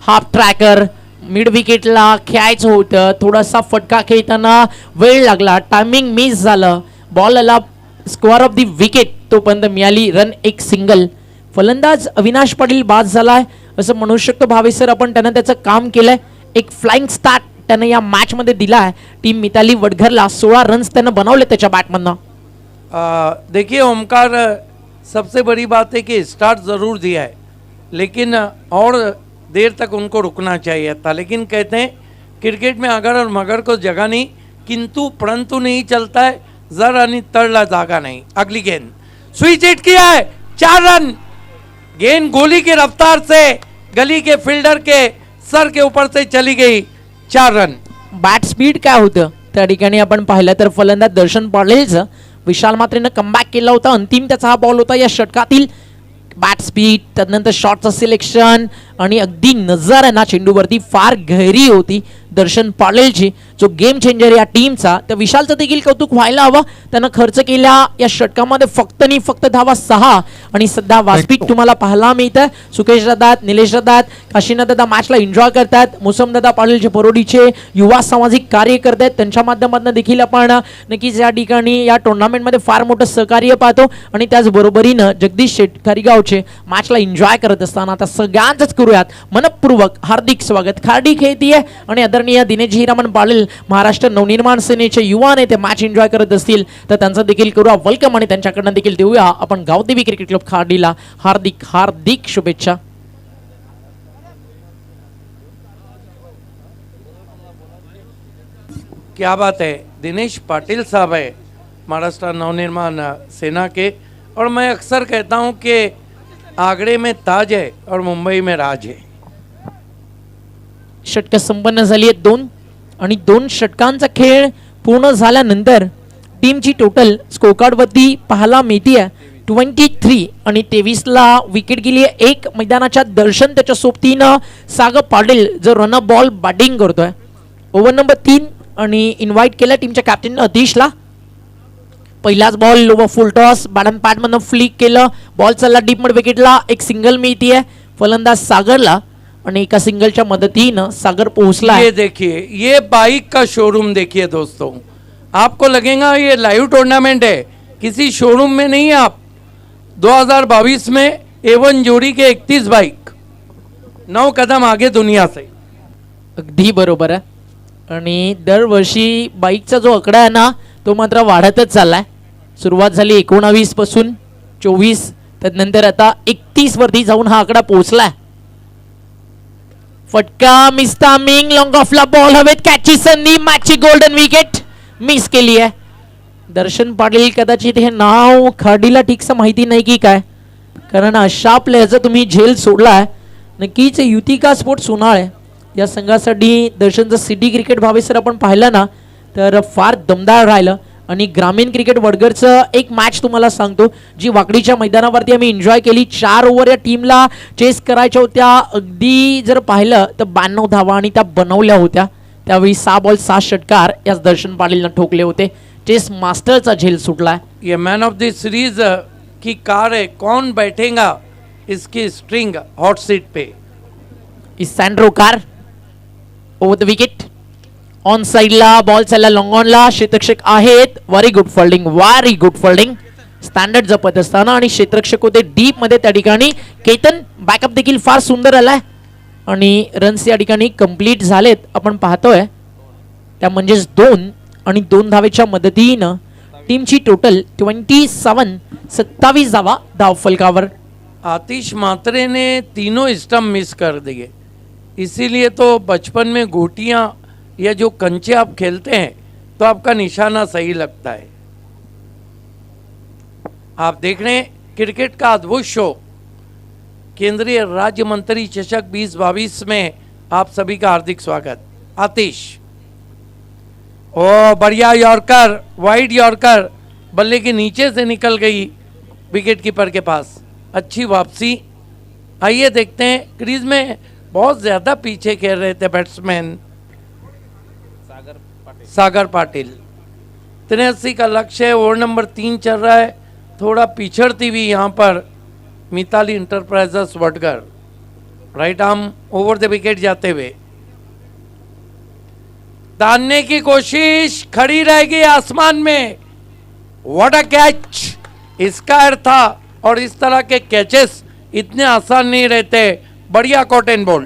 हाफ ट्रॅकर, मिड विकेटला खेळायचं होतं, थोडासा फटका खेळताना वेळ लागला, टायमिंग मिस झालं, बॉल आला स्क्वेअर ऑफ दी विकेट, तोपर्यंत मिळाली रन, एक सिंगल. फलंदाज अविनाश पाटील बाद झालाय असं म्हणू शकतो भावे सर आपण. त्यानं त्याचं काम केलंय, एक फ्लाइंग स्टार्ट त्यानं या मॅच मध्ये दिलाय. टीम मिताली वडघरला 16 रन्स त्यानं बनवले त्याच्या बॅटमधनं. देखिए ओमकार, सबसे बड़ी बात है कि स्टार्ट ज़रूर दिया है, लेकिन और देर तक उनको रुकना चाहिए था. लेकिन कहते हैं क्रिकेट में अगर और मगर को जगह नहीं, किंतु परंतु नहीं चलता है, जर आणि तड़ला जागा नहीं. अगली गेंद स्विच हिट किया है, 4 रन. गेंद गोली की रफ्तार से गली के फील्डर के सर के ऊपर से चली गई, 4 रन. बॅट स्पीड काय होतं त्या ठिकाणी आपण पाहिलं तर फलंदाज दर्शन पाटीलचं विशाल मात्रेनं कमबॅक केला होता. अंतिम त्याचा हा बॉल होता या षटकातील. बॅट स्पीड, त्यानंतर शॉटचं सिलेक्शन, आणि अगदी नजर आहे ना चेंडूवरती फार गहरी होती दर्शन पाटीलची, जो गेम चेंजर या टीमचा. तर विशालचं देखील कौतुक व्हायला हवं. त्यानं खर्च केल्या या षटकामध्ये फक्त आणि फक्त धावा 6, आणि सध्या व्यासपीठ तुम्हाला पाहायला मिळतं. सुकेश दादा, निलेश दादा, काशीनाथ दादा मॅचला एन्जॉय करतात. मोसम दादा पाटील जे परोडीचे युवा सामाजिक कार्य करतात, त्यांच्या माध्यमातून देखील आपण नक्कीच या ठिकाणी या टुर्नामेंटमध्ये फार मोठं सहकार्य पाहतो. आणि त्याचबरोबरीनं जगदीश शेटकारीगावचे मॅचला एन्जॉय करत असताना आता सगळ्यांचंच करूयात मनपूर्वक हार्दिक स्वागत. खार्डी खेळतीये आणि आदरणीय दिनेश हिरामन पाटील महाराष्ट्र नवनिर्माण सेनेचे युवा नेते मॅच एन्जॉय करत असतील तर त्यांचं देखील करूया वेलकम, आणि त्यांच्याकडनं देखील देऊया आपण गावदेवी क्रिकेट क्लब खार्डीला हार्दिक हार्दिक शुभेच्छा. क्या बात है, दिनेश पाटिल साहब है महाराष्ट्र नवनिर्माण सेना के. और मैं अक्सर कहता हूं कि आगरे में ताज है और मुंबई में राज है. षटकं संपन्न झाली आहेत 2, आणि 2 षटकांचा खेळ पूर्ण झाल्यानंतर टीमची टोटल स्कोरकार्ड वरती पाहायला मिळते 23, आणि 23ला विकेट गेली आहे 1. मैदानाच्या दर्शन त्याच्या सोबतीनं सागर पाटील जो रन अप बॉल बॅटिंग करतोय. ओव्हर नंबर 3, आणि इन्व्हाइट केलं टीमच्या कॅप्टन अतिशला. पहिलाच बॉल लोवर फुल टॉस, बॅटन पॅड मधून फ्लिक केलं, बॉल चालला डीप मिड विकेटला, एक सिंगल मिळतीये फलंदाज सागरला, आणि एका सिंगलच्या मदतीनं सागर पोहोचला. ये देखिए, ये बाइक का शोरूम देखिए दोस्तों, आपको लगेगा ये लाइव टूर्नामेंट है, किसी शोरूम में नहीं है आप. 2022 में A1 जोड़ी के 31 बाइक, 9 कदम आगे दुनिया से. अगदी बरोबर आहे. आणि दरवर्षी बाईकचा जो आकडा आहे ना तो मात्र वाढतच चाललाय. सुरुवात झाली 19 पासून 24, त्यानंतर आता 31 वरती जाऊन हा आकडा पोहोचलाय. फटका मिस टायमिंग, लॉंग ऑफला बॉल हवेत, कॅचची संधी, मॅचची गोल्डन विकेट मिस केली आहे. दर्शन पाटील कदाचित हे नाव खाडीला ठीकसं माहिती नाही की काय, कारण अशा प्लेयरचा तुम्ही झेल सोडलाय. नक्कीच युतिका स्पोर्ट्स उन्हाळे या संघासाठी दर्शनचं सिटी क्रिकेट भावेसर आपण पाहिलं ना तर फार दमदार राहिलं. आणि ग्रामीण क्रिकेट वडगरचं एक मॅच तुम्हाला सांगतो जी वाकडीच्या मैदानावरती आम्ही एन्जॉय केली. 4 ओव्हर या टीमला चेस करायच्या होत्या. अगदी जर पाहिलं तर 92 धावा आणि त्या बनवल्या होत्या. त्यावेळी 6 बॉल 6 षटकार याच दर्शन पाटीलनं ठोकले होते. चेस मास्टरचा झेल सुटला. ये मैन ऑफ द सीरीज की कार है, कौन बैठेगा इसकी स्ट्रिंग हॉट सीट पे. इसँड्रो कार ओव्हर द विकेट, ऑन साइडला बॉल चालला लॉंग ऑनला, क्षेत्ररक्षक आहेत. Very good fielding, very good fielding, standard जपत असताना, आणि क्षेत्ररक्षक होते डीप मध्ये त्या ठिकाणी. केतन बॅकअप देखील फार सुंदर आलाय, आणि रन्स या ठिकाणी कंप्लीट झालेत आपण पाहतोय. त्या म्हणजेच 2, आणि 2 धावेच्या मदतीनं टीमची टोटल 27 धावा धावफलकावर. आतिश मात्रे ने तीनों स्टंप मिस कर दिए, इसीलिए तो बचपन में गोटियां या जो कंचे आप खेलते हैं तो आपका निशाना सही लगता है. आप देख रहे हैं क्रिकेट का अद्भुत शो, केंद्रीय राज्य मंत्री चषक 2022 में आप सभी का हार्दिक स्वागत. आतिश, ओ बढ़िया यॉर्कर, वाइड यॉर्कर, बल्ले के नीचे से निकल गई विकेट कीपर के पास. अच्छी वापसी। आइए देखते हैं, क्रीज में बहुत ज़्यादा पीछे खेल रहे थे बैट्समैन सागर पाटिल। 83 का लक्ष्य है, ओवर नंबर 3 चल रहा है। थोड़ा पिछड़ती हुई यहाँ पर Mitali enterprises Wadghar, right arm over the wicket जाते हुए तानने की कोशिश, खड़ी रहेगी आसमान में। व्हाट अ कैच इसका अर्थ था, और इस तरह के कैचेस इतने आसान नहीं रहते। बढ़िया कॉटन बॉल।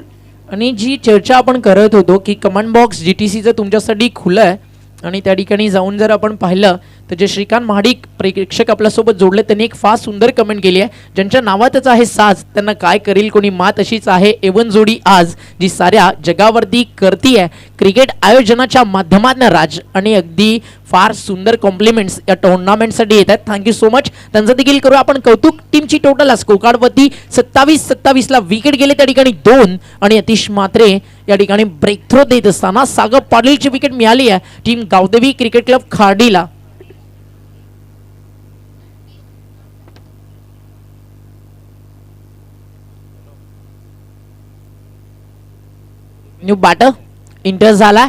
आणि जी चर्चा आपण करत होतो की कमेंट बॉक्स जीटीसीचं तुमच्यासाठी खुलं आहे आणि त्या ठिकाणी जाऊन जर आपण पाहिलं तर जे श्रीकांत महाडिक प्रेक्षक आपल्यासोबत जोडले त्यांनी एक फार सुंदर कमेंट केली आहे, ज्यांच्या नावातच आहे साज त्यांना काय करेल कोणी मात, अशीच आहे एवन जोडी आज जी साऱ्या जगावरती करती आहे क्रिकेट आयोजनाच्या माध्यमातून राज, आणि अगदी फार सुंदर कॉम्प्लिमेंट्स या टुर्नामेंटसाठी येत आहेत. Thank you so much. त्यांचं देखील करू आपण कौतुक. टीमची टोटल स्कोर कार्डवरती 27 ला विकेट गेले त्या ठिकाणी 2, आणि अतिश मात्रे या ठिकाणी ब्रेक थ्रो देत असताना सागर पाटीलची विकेट मिळाली आहे टीम गावदेवी क्रिकेट क्लब खार्डीला. न्यू बॅटर इंटर झाला.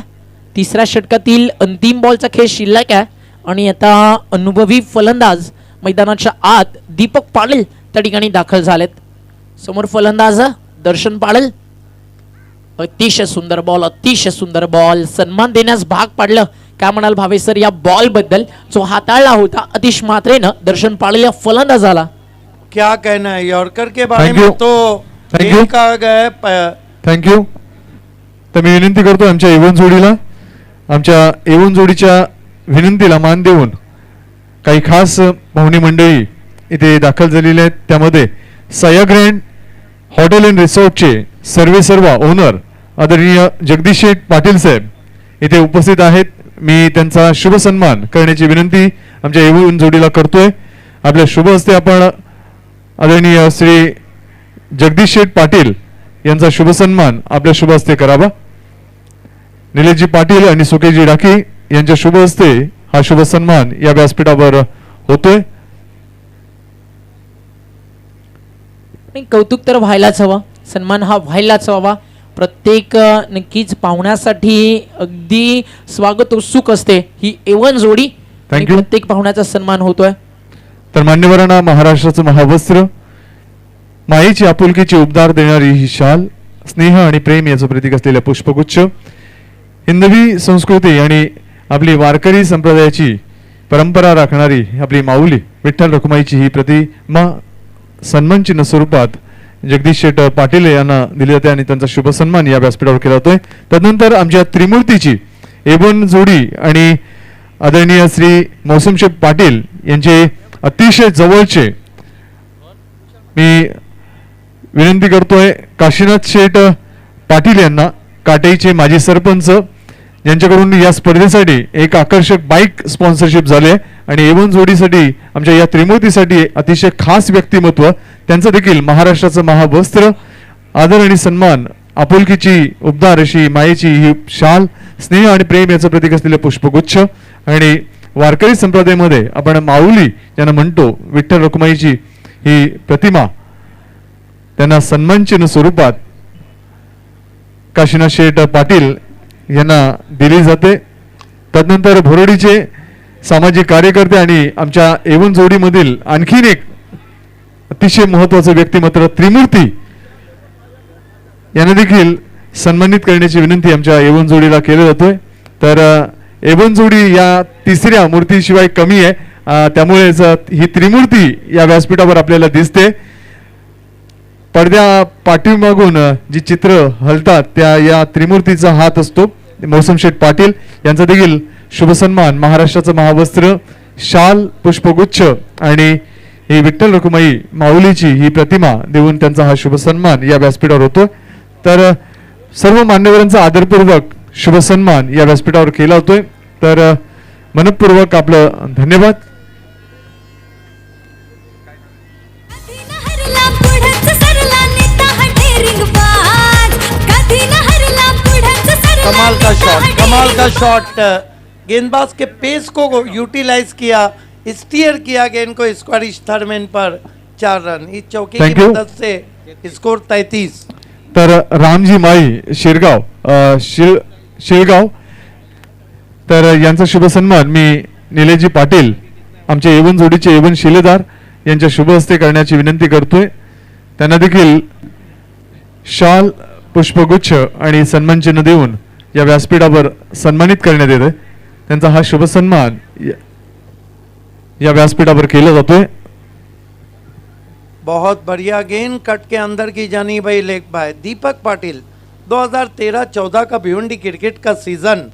तिसऱ्या षटकातील अंतिम बॉलचा खेळ शिल्लक आहे आणि आता अनुभवी फलंदाज मैदानाच्या आत दीपक पाटील त्या ठिकाणी दाखल झालेत. समोर फलंदाज दर्शन पाटील. अतिशय सुंदर बॉल, अतिशय सुंदर बॉल, सन्मान देण्यास भाग पाडलं. काय म्हणाल भावे सर या बॉल बद्दल जो हाताळला होता अतिश मात्रेनं दर्शन पाटील या फलंदाजाला? क्या कहना है यॉर्कर के बारे Thank you. में तो Thank you. कहा गया है। थँक्यू. तर मी विनंती करतो आमच्या एवन जोडीला, आमच्या एवन जोडीच्या विनंतीला मान देऊन काही खास पाहुणी मंडळी इथे दाखल झालेली आहेत. त्यामध्ये सया ग्रँड हॉटेल अँड रिसॉर्टचे सर्वेसर्वा ओनर आदरणीय जगदीश शेठ पाटील साहेब इथे उपस्थित आहेत. मी त्यांचा शुभ सन्मान करण्याची विनंती आमच्या एवन जोडीला करतोय. आपल्या शुभ हस्ते आपण आदरणीय श्री जगदीश शेठ पाटील यांचा शुभ सन्मान आपल्या शुभ हस्ते करावा. निलेशजी पाटील आणि सुकेशजी डाकी यांच्या शुभ हस्ते हा शुभ सन्मान या व्यासपीठावर होतोय. आणि कौतुक तर व्हायलाच हवं, सन्मान हा व्हायलाच हवा. प्रत्येक नक्कीच पाहुण्यासाठी अगदी स्वागतोत्सुक असते ही एवन जोडी. आणि Thank you. प्रत्येक पाहुण्याचा सन्मान होतोय. तर मान्यवरांना महाराष्ट्राचं महावस्त्र, मायेची आपुलकीची उबदार देणारी ही शाल, स्नेह आणि प्रेम याचं प्रतीक असलेलं पुष्पगुच्छ, हिंदवी संस्कृती आणि आपली वारकरी संप्रदायाची परंपरा राखणारी आपली माऊली विठ्ठल रखुमाईची ही प्रतिमा सन्मान चिन्ह स्वरूपात जगदीश शेठ पाटील यांना दिली जाते आणि त्यांचा शुभ सन्मान या व्यासपीठावर केला जातोय. तदनंतर आमच्या त्रिमूर्तीची एवन जोडी आणि आदरणीय श्री मौसम शेठ पाटील यांचे अतिशय जवळचे मी विनंती करतोय काशीनाथ शेठ पाटील यांना, काटेईचे माजी सरपंच, यांच्याकडून या स्पर्धेसाठी एक आकर्षक बाईक स्पॉन्सरशिप झाले आणि एवन जोडीसाठी आमच्या या त्रिमूर्तीसाठी अतिशय खास व्यक्तिमत्व, त्यांचं देखील महाराष्ट्राचं महावस्त्र, आदर आणि सन्मान, आपुलकीची उबदार अशी मायेची ही शाल, स्नेह आणि प्रेम याचं प्रतीक असलेले पुष्पगुच्छ आणि वारकरी संप्रदायामध्ये आपण माऊली ज्यांना म्हणतो विठ्ठल रखुमाईची ही प्रतिमा त्यांना सन्मानचिन्ह स्वरूपात काशीनाथ शेठ पाटील यांना दिली जाते. तदनंतर भोरडीचे सामाजिक कार्यकर्ते आणि आमच्या एवन जोडीमधील आणखीन एक अतिशय महत्वाचं व्यक्तिमत्व त्रिमूर्ती यांना देखील सन्मानित करण्याची विनंती आमच्या एवन जोडीला केली जातोय. तर एवन जोडी या तिसऱ्या मूर्तीशिवाय कमी आहे, त्यामुळे ही त्रिमूर्ती या व्यासपीठावर आपल्याला दिसते. पडद्या पाठीमागून जी चित्र हलतात त्या या त्रिमूर्तीचा हात असतो. मौसम शेठ पाटील यांचा देखील शुभ सन्मान महाराष्ट्राचं महावस्त्र, शाल, पुष्पगुच्छ आणि ही विठ्ठल रखुमाई माऊलीची ही प्रतिमा देऊन त्यांचा हा शुभ सन्मान या व्यासपीठावर होतो. तर सर्व मान्यवरांचा आदरपूर्वक शुभ सन्मान या व्यासपीठावर केला होतोय. तर मनपूर्वक आपलं धन्यवाद. कमाल का शॉट, गेंदबाज के पेस को यूटिलाइज किया, स्टीयर किया गेंद को स्क्वायरिश थर्ड मैन पर, 4 रन, इस चौके Thank की you. मदद से स्कोर 33। तर रामजी माई शिरगाव शिळगाव तर यांचा शुभ सन्मान मी निलेशजी पाटील आमचे एवन जोडीचे एवन शिलेदार यांच्या शुभ हस्ते करण्याची विनंती करतोय. त्यांना देखील शाल पुष्पगुच्छ आणि सन्मान चिन्ह देऊन या व्यासपीठावर सन्मानित करण्यात येते. त्यांचा हा शुभ सन्मान या व्यासपीठावर केला जातोय. बहुत बढ़िया गेंद कट के अंदर की जानी भाई लेग बाय दीपक पाटिल। 2013-14 का भिवंडी क्रिकेट का सीजन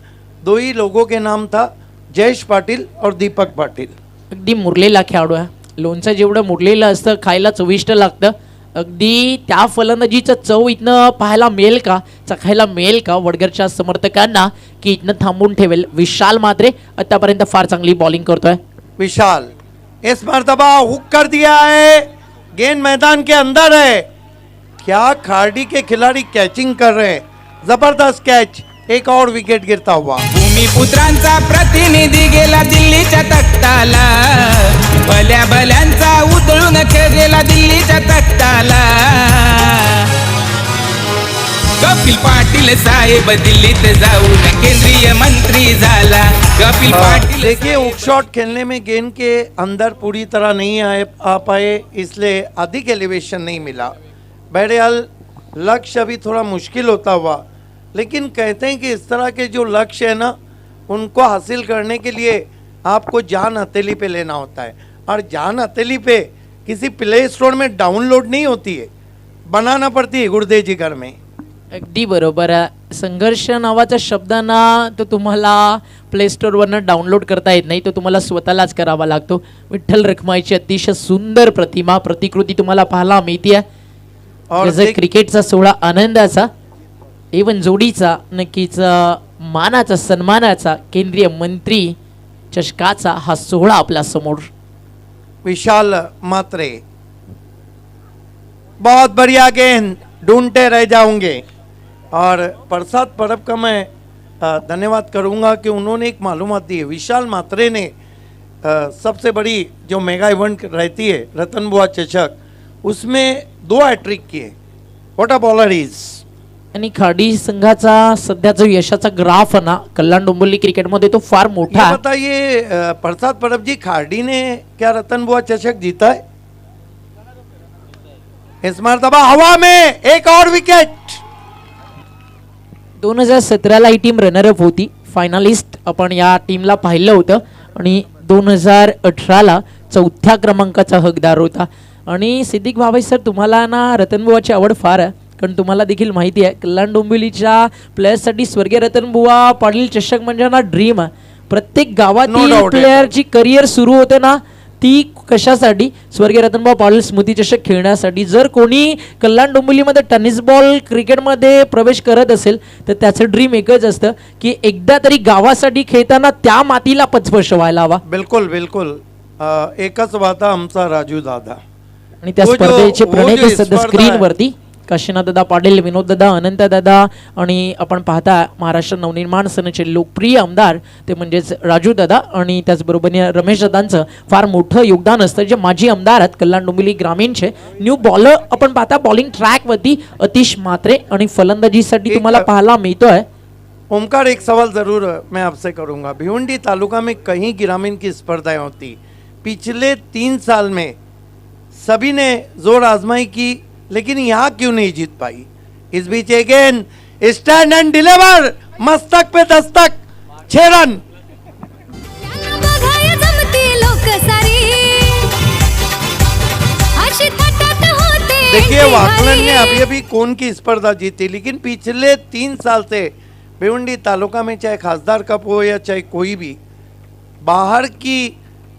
2 ही लोगों के नाम था, जयेश पाटिल और दीपक पाटिल। अगदी मुरलेला खेळाडू आहे. लोणचं जेवढं मुरलेलं असतं खायला चविष्ट लागतं. अगदी त्या फलंदाजीचं चव इथनं पाहायला मिळेल का, चखायला मिळेल का वडगरच्या समर्थकांना की इथनं थांबून ठेवेल. विशाल मात्रे आतापर्यंत फार चांगली बॉलिंग करतोय. विशाल इस मर्तबा हुक कर दिया है, गेंद मैदान के अंदर है। क्या खाड़ी के खिलाड़ी कैचिंग कर रहे हैं, जबरदस्त कैच, एक और विकेट गिरता हुआ। भूमिपुत्रांचा प्रतिनिधी गेला दिल्लीच्या तख्ताला, भल्या भल्यांचा उधळून खेळ गेला दिल्लीच्या तख्ताला. कपिल पाटील साहेब दिल्लीत जाऊन केंद्रीय मंत्री झाला. कपिल पाटील देखिए हुक शॉट खेलने में गेंद के अंदर पूरी तरह नहीं आ पाए, इसलिए अधिक एलिवेशन नहीं मिला। बहरहाल लक्ष्य अभी थोड़ा मुश्किल होता हुआ, लेकिन कहते हैं कि इस तरह के जो लक्ष्य है ना, उनको हासिल करने के लिए आपको जान हथेली पे लेना होता है, और जान हथेली पे किसी प्ले स्टोर में डाउनलोड नहीं होती है, बनाना पड़ती है गुर्दे जिगर में। अगदी बरोबर आहे. संघर्ष नावाचा शब्द ना तो तुम्हाला प्ले स्टोअरवरनं डाउनलोड करता येत नाही, तो तुम्हाला स्वतःलाच करावा लागतो. विठ्ठल रखमाईची अतिशय सुंदर प्रतिमा प्रतिकृती तुम्हाला पाहायला मिळते. और क्रिकेटचा सोहळा आनंदाचा एवन जोडीचा नक्कीच मानाचा सन्मानाचा केंद्रीय मंत्री चषकाचा हा सोहळा आपल्या समोर. विशाल मात्रे बहुत बढ़िया गेंद, ढूंढते रह जाऊंगे। और प्रसाद परब का मैं धन्यवाद करूंगा कि उन्होंने एक मालूमात दी है। विशाल मात्रे ने सबसे बड़ी जो मेगा इवेंट रहती है रतन बुआ चषक, उसमें 2 हैट्रिक किए। What a bowler is. आणि खाडी संघाचा सध्याचा यशाचा ग्राफ ना कल्याण डोंबिवली क्रिकेटमध्ये तो फार मोठा ये आहे. बताइए प्रसाद परब जी, खाड़ी ने क्या रतन बुआ चषक जीता है? इस मर्तबा हवा में एक और विकेट। 2017ला ही टीम रनरअप होती, फायनलिस्ट आपण या टीमला पाहिलं होतं, आणि 2018ला 4थ्या क्रमांकाचा हकदार होता. आणि सिद्दीक भावे सर, तुम्हाला ना रतनबुवाची आवड फार आहे, कारण तुम्हाला देखील माहिती आहे कल्याण डोंबिवलीच्या प्लेयर्ससाठी स्वर्गीय रतनबुवा पाटील चषक म्हणजे ना ड्रीम आहे. प्रत्येक No गावातील doubt. प्लेयरची करिअर सुरू होते ना ती कशासाठी, स्वर्गीय रतनबुवा पाटील स्मृती चषक खेळण्यासाठी. जर कोणी कल्याण डोंबिवलीमध्ये टेनिस बॉल क्रिकेटमध्ये प्रवेश करत असेल तर त्याचं ड्रीम एकच असतं की एकदा तरी गावासाठी खेळताना त्या मातीला पचस्पर्श व्हायला हवा. बिल्कुल बिल्कुल एकच वादा आमचा राजू दादा. आणि त्या वो जो- स्पर्धेचे वो प्रणेते जो सध्या स्पर्धा स्क्रीनवरती काशीनाथ दादा पाटील, विनोद दादा, अनंत दादा, आणि आपण पाहता महाराष्ट्र नवनिर्माण सेनेचे लोकप्रिय आमदार ते म्हणजेच राजू दादा, आणि त्याचबरोबर रमेश दादांचं फार मोठं योगदान असतं, जे माजी आमदार आहेत कल्याण डोंबिवली ग्रामीणचे. न्यू बॉलर आपण पाहता बॉलिंग ट्रॅकवरती अतिश मात्रे, आणि फलंदाजीसाठी तुम्हाला पाहायला मिळतोय. ओमकार, एक सवाल जरूर मैं आपसे करूंगा। भिवंडी तालुका में कहीं ग्रामीण की स्पर्धाएं होती, पिछले 3 साल में सभी ने जोर आजमाई की, लेकिन यहाँ क्यों नहीं जीत पाई? इस बीच अगेन स्टैंड एंड डिलीवर, मस्तक पे दस्तक, 6 रन। बघाय जमती लोक सारी अशी थटात होते. देखिए वाकलन ने अभी अभी कौन की स्पर्धा जीती, लेकिन पिछले 3 साल से भिवंडी तालुका में चाहे खासदार कप हो या चाहे कोई भी बाहर की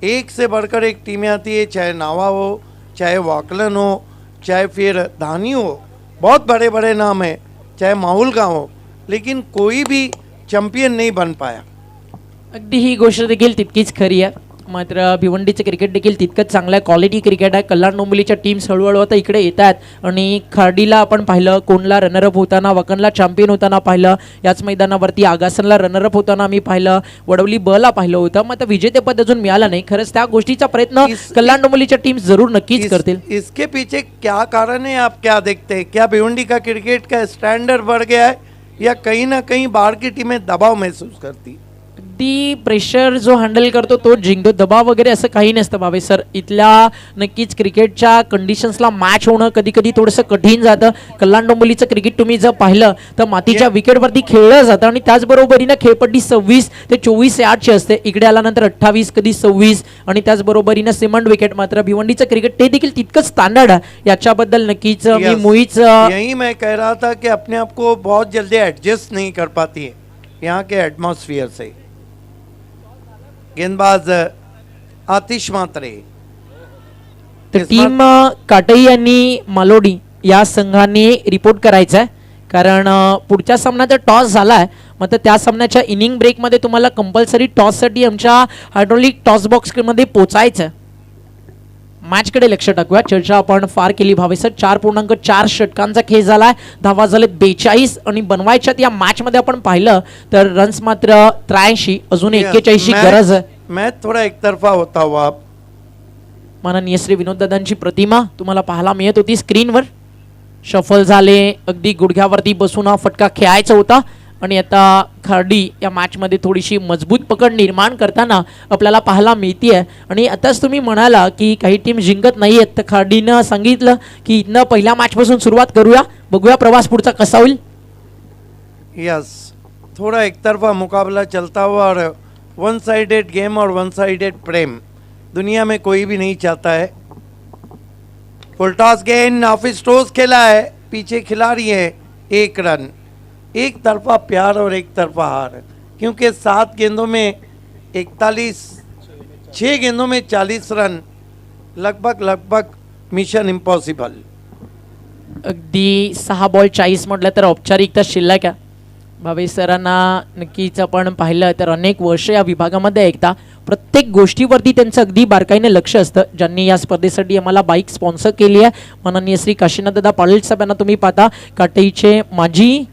एक से बढ़कर एक टीमें आती है, चाहे नावा हो, चाहे वाकलन हो, चाहे फिर धानी हो, बहुत बड़े बड़े नाम हैं, चाहे माहौल गाँव हो, लेकिन कोई भी चैंपियन नहीं बन पाया. अगदी ही गोष्ट देखील तितकीच खरी आहे. मात्र भिवंडीचं क्रिकेट देखील तितकंच चांगलं आहे, क्वालिटी क्रिकेट आहे. कल्याण डोंबिवलीच्या टीम्स हळूहळू आता इकडे येत आहेत आणि खर्डीला आपण पाहिलं, कोणला रनरअप होताना, वकनला चॅम्पियन होताना पाहिलं, याच मैदानावरती आगासनला रनरअप होताना आम्ही पाहिलं, वडवली बला पाहिलं होतं. मग आता विजेतेपद अजून मिळालं नाही. खरंच त्या गोष्टीचा प्रयत्न कल्याण डोंबिवलीच्या टीम्स जरूर नक्कीच करतील. इसके पीछे क्या कारण है, आप क्या देखते हैं? क्या भिवंडी का क्रिकेट का स्टैंडर्ड बढ़ गया है या कहीं ना कहीं बाहर की टीमें दबाव महसूस करती? अगदी प्रेशर जो हँडल करतो तो जिंकतो, दबाव वगैरे असं काही नसतं भावे सर. इथल्या नक्कीच क्रिकेटच्या कंडिशन्सला मॅच होणं कधी कधी थोडंसं कठीण जातं. कल्याण डोंबिवलीचं क्रिकेट तुम्ही जर पाहिलं तर मातीच्या विकेटवरती खेळलं जातं आणि त्याचबरोबरीनं खेळपट्टी 26 ते 24 8ची असते. इकडे आल्यानंतर 28, कधी 26 आणि त्याचबरोबरीनं सिमंट विकेट. मात्र भिवंडीचं क्रिकेट ते देखील तितकंच स्टँडर्ड आहे. याच्याबद्दल नक्कीच मी मुळीच यही मैं कह रहा था कि अपने आप को बहुत जल्दी एडजस्ट नहीं कर पाती है यहाँ के एटमॉस्फेयर से. गेंदबाज आतिश मात्रे. टीम काटई आणि मालोडी या संघाने रिपोर्ट करायचा आहे, कारण पुढच्या सामन्याचा टॉस झाला आहे. मात्र त्या सामन्याच्या इनिंग ब्रेकमध्ये तुम्हाला कंपल्सरी टॉससाठी आमच्या हायड्रॉलिक टॉस बॉक्समध्ये पोचायचं आहे. मॅचकडे लक्ष टाकूया. चर्चा आपण फार केली भावे सर. 4.4 षटकांचा खेळ झालाय, धावा झाले 42 आणि बनवायच्यात या मॅच मध्ये आपण पाहिलं तर रन्स मात्र 83, अजून 41 ची गरज आहे. मॅच थोडा एकतर्फा होता हुआ. माननीय श्री विनोद दादांची प्रतिमा तुम्हाला पाहायला मिळत होती स्क्रीनवर. शफल झाले, अगदी गुडघ्यावरती बसून हा फटका खेळायचा होता आणि आता खर्डी या मॅचमध्ये थोडीशी मजबूत पकड निर्माण करताना आपल्याला पाहायला मिळते. आणि आताच तुम्ही म्हणाला की काही टीम जिंकत नाही आहेत, तर खर्डीनं सांगितलं की इथनं पहिल्या मॅचपासून सुरुवात करूया, बघूया प्रवास पुढचा कसा होईल. यस, थोड़ा एकतरफा मुकाबला चलता हुआ और वन साइडेड गेम और वन साइडेड प्रेम दुनिया में कोई भी नहीं चाहता है. फुल टॉस गेंद ऑफिस टॉस खेला है, पीछे खिलाड़ी है 1 रन. एक तरफा प्यार और एक तरफा हार, क्योंकि 7 गेंदों में 41, 6 गेंदों में 40 रन, लगभग मिशन इम्पॉसिबल. अगदी 6 बॉल 40 म्हटलं तर औपचारिकता शिल्लक आहे. भावे सरांना नक्कीच आपण पाहिलं तर अनेक वर्ष या विभागामध्ये ऐकता प्रत्येक गोष्टीवरती त्यांचं अगदी बारकाईने लक्ष असतं. ज्यांनी या स्पर्धेसाठी आम्हाला बाईक स्पॉन्सर केली आहे माननीय श्री काशीनाथ दादा पाटील साहेब यांना तुम्ही पाहता, काटईचे माजी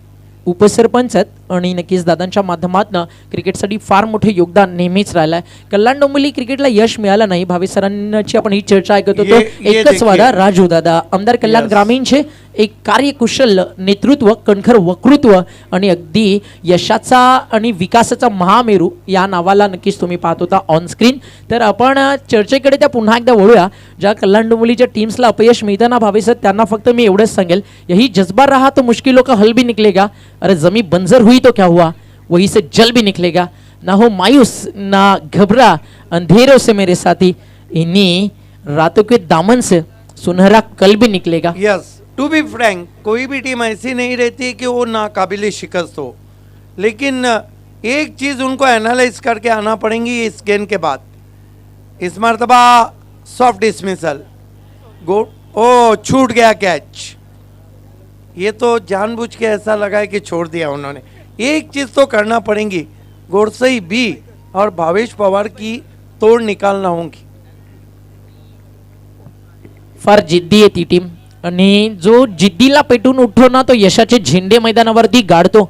उपसरपंच आहेत आणि नक्कीच दादांच्या माध्यमातून क्रिकेटसाठी फार मोठे योगदान नेहमीच राहिलं आहे. कल्याण डोंबिवली क्रिकेटला यश मिळालं नाही. भावे सरांची आपण ही चर्चा ऐकत होतो. एकच वादा राजू दादा आमदार कल्याण ग्रामीणचे एक कार्यकुशल नेतृत्व, कणखर वक्तृत्व आणि अगदी यशाचा आणि विकासाचा महामेरू या नावाला नक्कीच तुम्ही पाहत होता ऑन स्क्रीन. तर आपण चर्चेकडे त्या पुन्हा एकदा वळूया. ज्या कल्याण डोंबिवलीच्या टीम्सला अपयश मिळताना भावे सर त्यांना फक्त मी एवढंच सांगेल, यही जज्बा रहा तो मुश्किलों का हल भी निकलेगा. अरे जमी बंजर हुई तो क्या हुआ, वही से जल भी निकलेगा. ना हो मायूस ना घबरा अंधेरों से मेरे साथी, इन्हीं रातों के दामन से सुनहरा कल भी निकलेगा. यस, टू बी फ्रैंक, कोई भी टीम ऐसी नहीं रहती कि वो नाकाबिल शिकस्त हो, लेकिन एक चीज़ उनको एनालाइज करके आना पड़ेगी इस गेंद के बाद. इस मरतबा सॉफ्ट डिसमिसल, गुड, ओ छूट गया कैच. ये तो जानबूझ के ऐसा लगा है कि छोड़ दिया उन्होंने. एक चीज़ तो करना पड़ेगी, गोरसई बी और भावेश पवार की तोड़ निकालना होगी. फार जिद्दी आहे ती टीम आणि जो जिद्दीला पेटून उठतो ना तो यशाचे झेंडे मैदानावरती गाडतो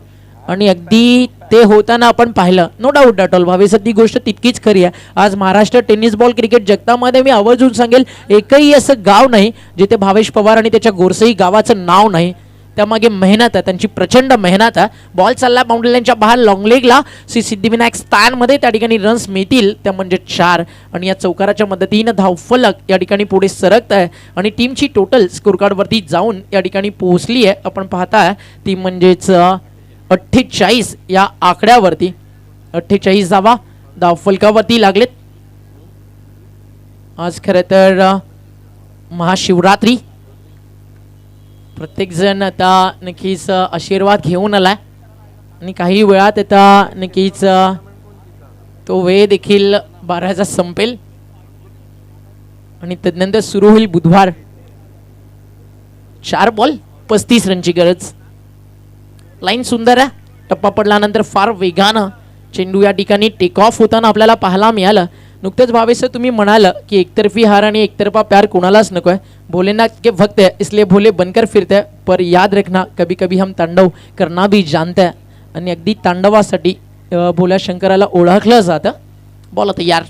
आणि अगदी ते होताना आपण पाहिलं. No doubt at all Bhave sir ती गोष्ट तितकीच खरी आहे. आज महाराष्ट्र टेनिस बॉल क्रिकेट जगतामध्ये मी आवर्जून सांगेल एकही असं गाव नाही जिथे भावेश पवार आणि त्याच्या गोरसई गावाचं नाव नाही. त्यामागे मेहनत आहे, त्यांची प्रचंड मेहनत आहे. बॉल चालला बाउंड्रीलाईनच्या बाहेर लॉंग लेगला, श्री सिद्धिविनायक स्थानमध्ये त्या ठिकाणी रन्स मिळतील त्या म्हणजे 4 आणि या चौकाराच्या मदतीनं धावफलक या ठिकाणी पुढे सरकत आहे आणि टीमची टोटल स्कोर कार्डवरती जाऊन या ठिकाणी पोहोचली आहे. आपण पाहताय ती म्हणजेच 48 या आकड्यावरती 48 धावा धावफलकावरती लागलेत. आज खरं तर महाशिवरात्री, प्रत्येक जण आता नक्कीच आशीर्वाद घेऊन आलाय आणि काही वेळात आता नक्कीच तो वेळ देखील 12चा संपेल आणि त्यानंतर सुरू होईल बुधवार. 4 बॉल 35 रनची गरज. लाईन सुंदर आहे. टप्पा पडल्यानंतर फार वेगानं चेंडू या ठिकाणी टेक ऑफ होताना आपल्याला पाहायला मिळालं. नुकतेच भावेश तुम्ही म्हणाल की एकतर्फी हार आणि एकतरफा प्यार कोणालाच नको है, भोलेनाथ के भक्त है इसलिए भोले बनकर फिरते हैं, पर याद रखना कभी कभी हम तांडव करना भी जानते हैं. आणि अगदी तांडवासाठी भोल्या शंकराला ओळखलं जातं. बोला तयार,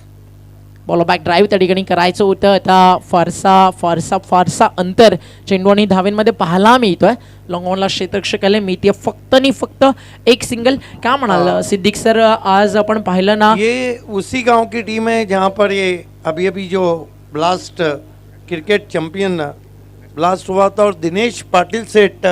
बॉल बॅक ड्राईव्ह त्या ठिकाणी करायचं होतं. आता फारसा अंतर चेंडू आणि धावेंमध्ये पाहायला मिळतोय. लॉंग ऑनला क्षेत्ररक्षकाला मिळते फक्त आणि फक्त एक सिंगल. काय म्हणाल सिद्दीक सर, आज आपण पाहिलं ना, ये उसी गांव की टीम है जहां पर ये अभी जो ब्लास्ट क्रिकेट चैंपियन ब्लास्ट हुआ था और दिनेश पाटिल सेठ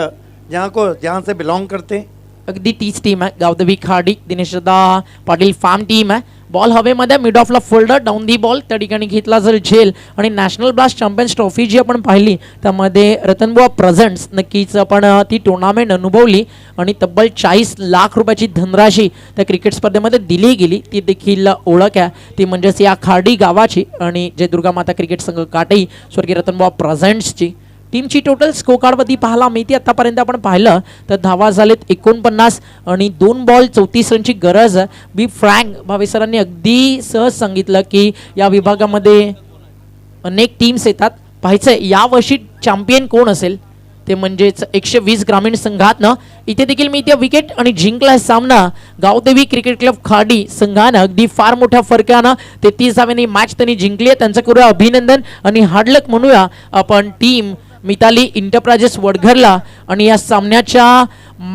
जहां से बिलोंग करते हैं. अगदी तीच टीम आहे. गावदेवी खाडी दिनेशदा पाटील फार्म टीम आहे. बॉल हवेमध्ये मिड ऑफला फोल्डर डाऊन दी बॉल त्या ठिकाणी घेतला जर झेल. आणि नॅशनल ब्लास्ट चॅम्पियन्स ट्रॉफी जी आपण पाहिली त्यामध्ये रतनबुवा प्रेझेंट्स नक्कीच आपण ती टुर्नामेंट अनुभवली आणि तब्बल 40 लाख रुपयाची धनराशी त्या क्रिकेट स्पर्धेमध्ये दिली गेली. ती देखील ओळख आहे, ती म्हणजेच या खाडी गावाची आणि जय दुर्गा माता क्रिकेट संघ काटई स्वर्गीय रतनबुवा प्रेझेंट्सची. टीमची टोटल स्कोर कार्डवरती पाहायला मिळते. आतापर्यंत आपण पाहिलं तर धावा झालेत 49 आणि 2 बॉल 34 रनची गरज आहे. बी फ्रँक भावेश सरांनी अगदी सहज सांगितलं की या विभागामध्ये अनेक टीम्स येतात. पाहायचंय यावर्षी चॅम्पियन कोण असेल, ते म्हणजेच 120 ग्रामीण संघातनं इथे देखील मी त्या विकेट आणि जिंकला सामना गावदेवी क्रिकेट क्लब खाडी संघानं अगदी फार मोठ्या फरकानं 33 धाव्यांनी मॅच त्यांनी जिंकली आहे. त्यांचं करूया अभिनंदन आणि हार्डलक म्हणूया आपण टीम मिताली इंटरप्राइजेस वडघरला. आणि या सामन्याच्या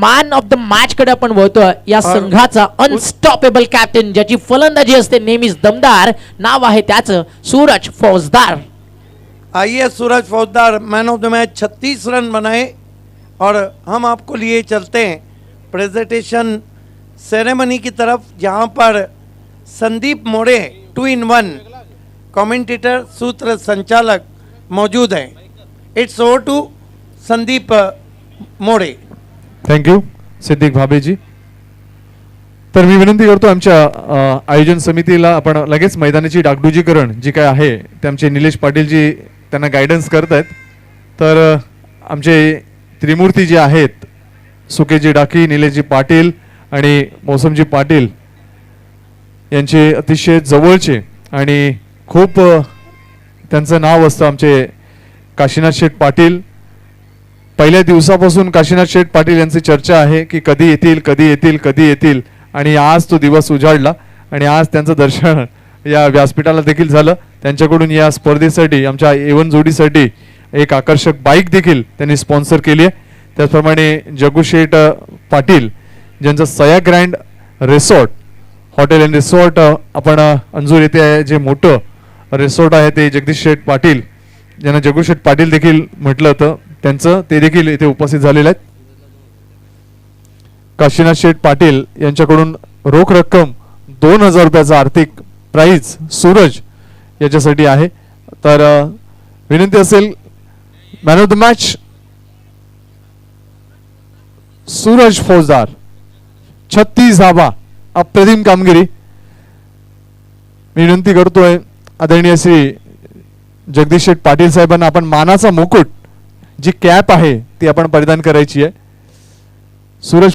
मॅन ऑफ द मॅच कडे आपण वळतोय. या संघाचा अनस्टॉपेबल कॅप्टन ज्याची फलंदाजी असते नेहमीच दमदार, नाव आहे त्याचं सूरज फौजदार. आइए सूरज फौजदार man of the match 36 run बनाए और हम आपको लिए चलते हैं प्रेजेंटेशन सेरेमनी की तरफ जहां पर संदीप मोड़े 2 in 1 कमेंटेटर सूत्र संचालक मौजूद हैं. इट्स ओवर टू संदीप मोड़े. थँक्यू सिद्दीक भाबेजी. तर मी विनंती करतो आमच्या आयोजन समितीला, आपण लगेच मैदानाची डागडुजीकरण जी काय आहे ते आमचे निलेश पाटीलजी त्यांना गायडन्स करत आहेत. तर आमचे त्रिमूर्ती जे आहेत सुकेजी डाकी, निलेशजी पाटील आणि मौसमजी पाटील यांचे अतिशय जवळचे आणि खूप त्यांचं नाव असतं आमचे काशीनाथ शेठ पाटील. पहिल्या दिवसापासून काशीनाथ शेठ पाटील यांची चर्चा आहे की कधी येतील कधी येतील कधी येतील, आणि आज तो दिवस उजाडला आणि आज त्यांचं दर्शन या व्यासपीठाला देखील झालं. त्यांच्याकडून या स्पर्धेसाठी आमच्या A1 जोडीसाठी एक आकर्षक बाईक देखील त्यांनी स्पॉन्सर केली आहे. त्याचप्रमाणे जगुशेठ पाटील ज्यांचं सया grand resort hotel and resort आपण अंजूर येथे जे मोठं रिसॉर्ट आहे ते जगदीश शेठ पाटील ज्यांना जगुशेठ पाटील देखील म्हटलं होतं त्यांचं ते देखील इथे उपस्थित झालेले आहेत. काशीनाथ शेठ पाटील यांच्याकडून रोख रक्कम 2000 रुपयाचा आर्थिक प्राइज सूरज याच्यासाठी आहे. तर विनंती असेल man of the match Suraj फौजदार, 36 धावा, अप्रतिम कामगिरी. मी विनंती करतोय आदरणीय श्री जगदीश शेठ पाटील साहेबांना आपण मानाचा मुकुट जी कॅप आहे ती आपण परिधान करायची आहे. सूरज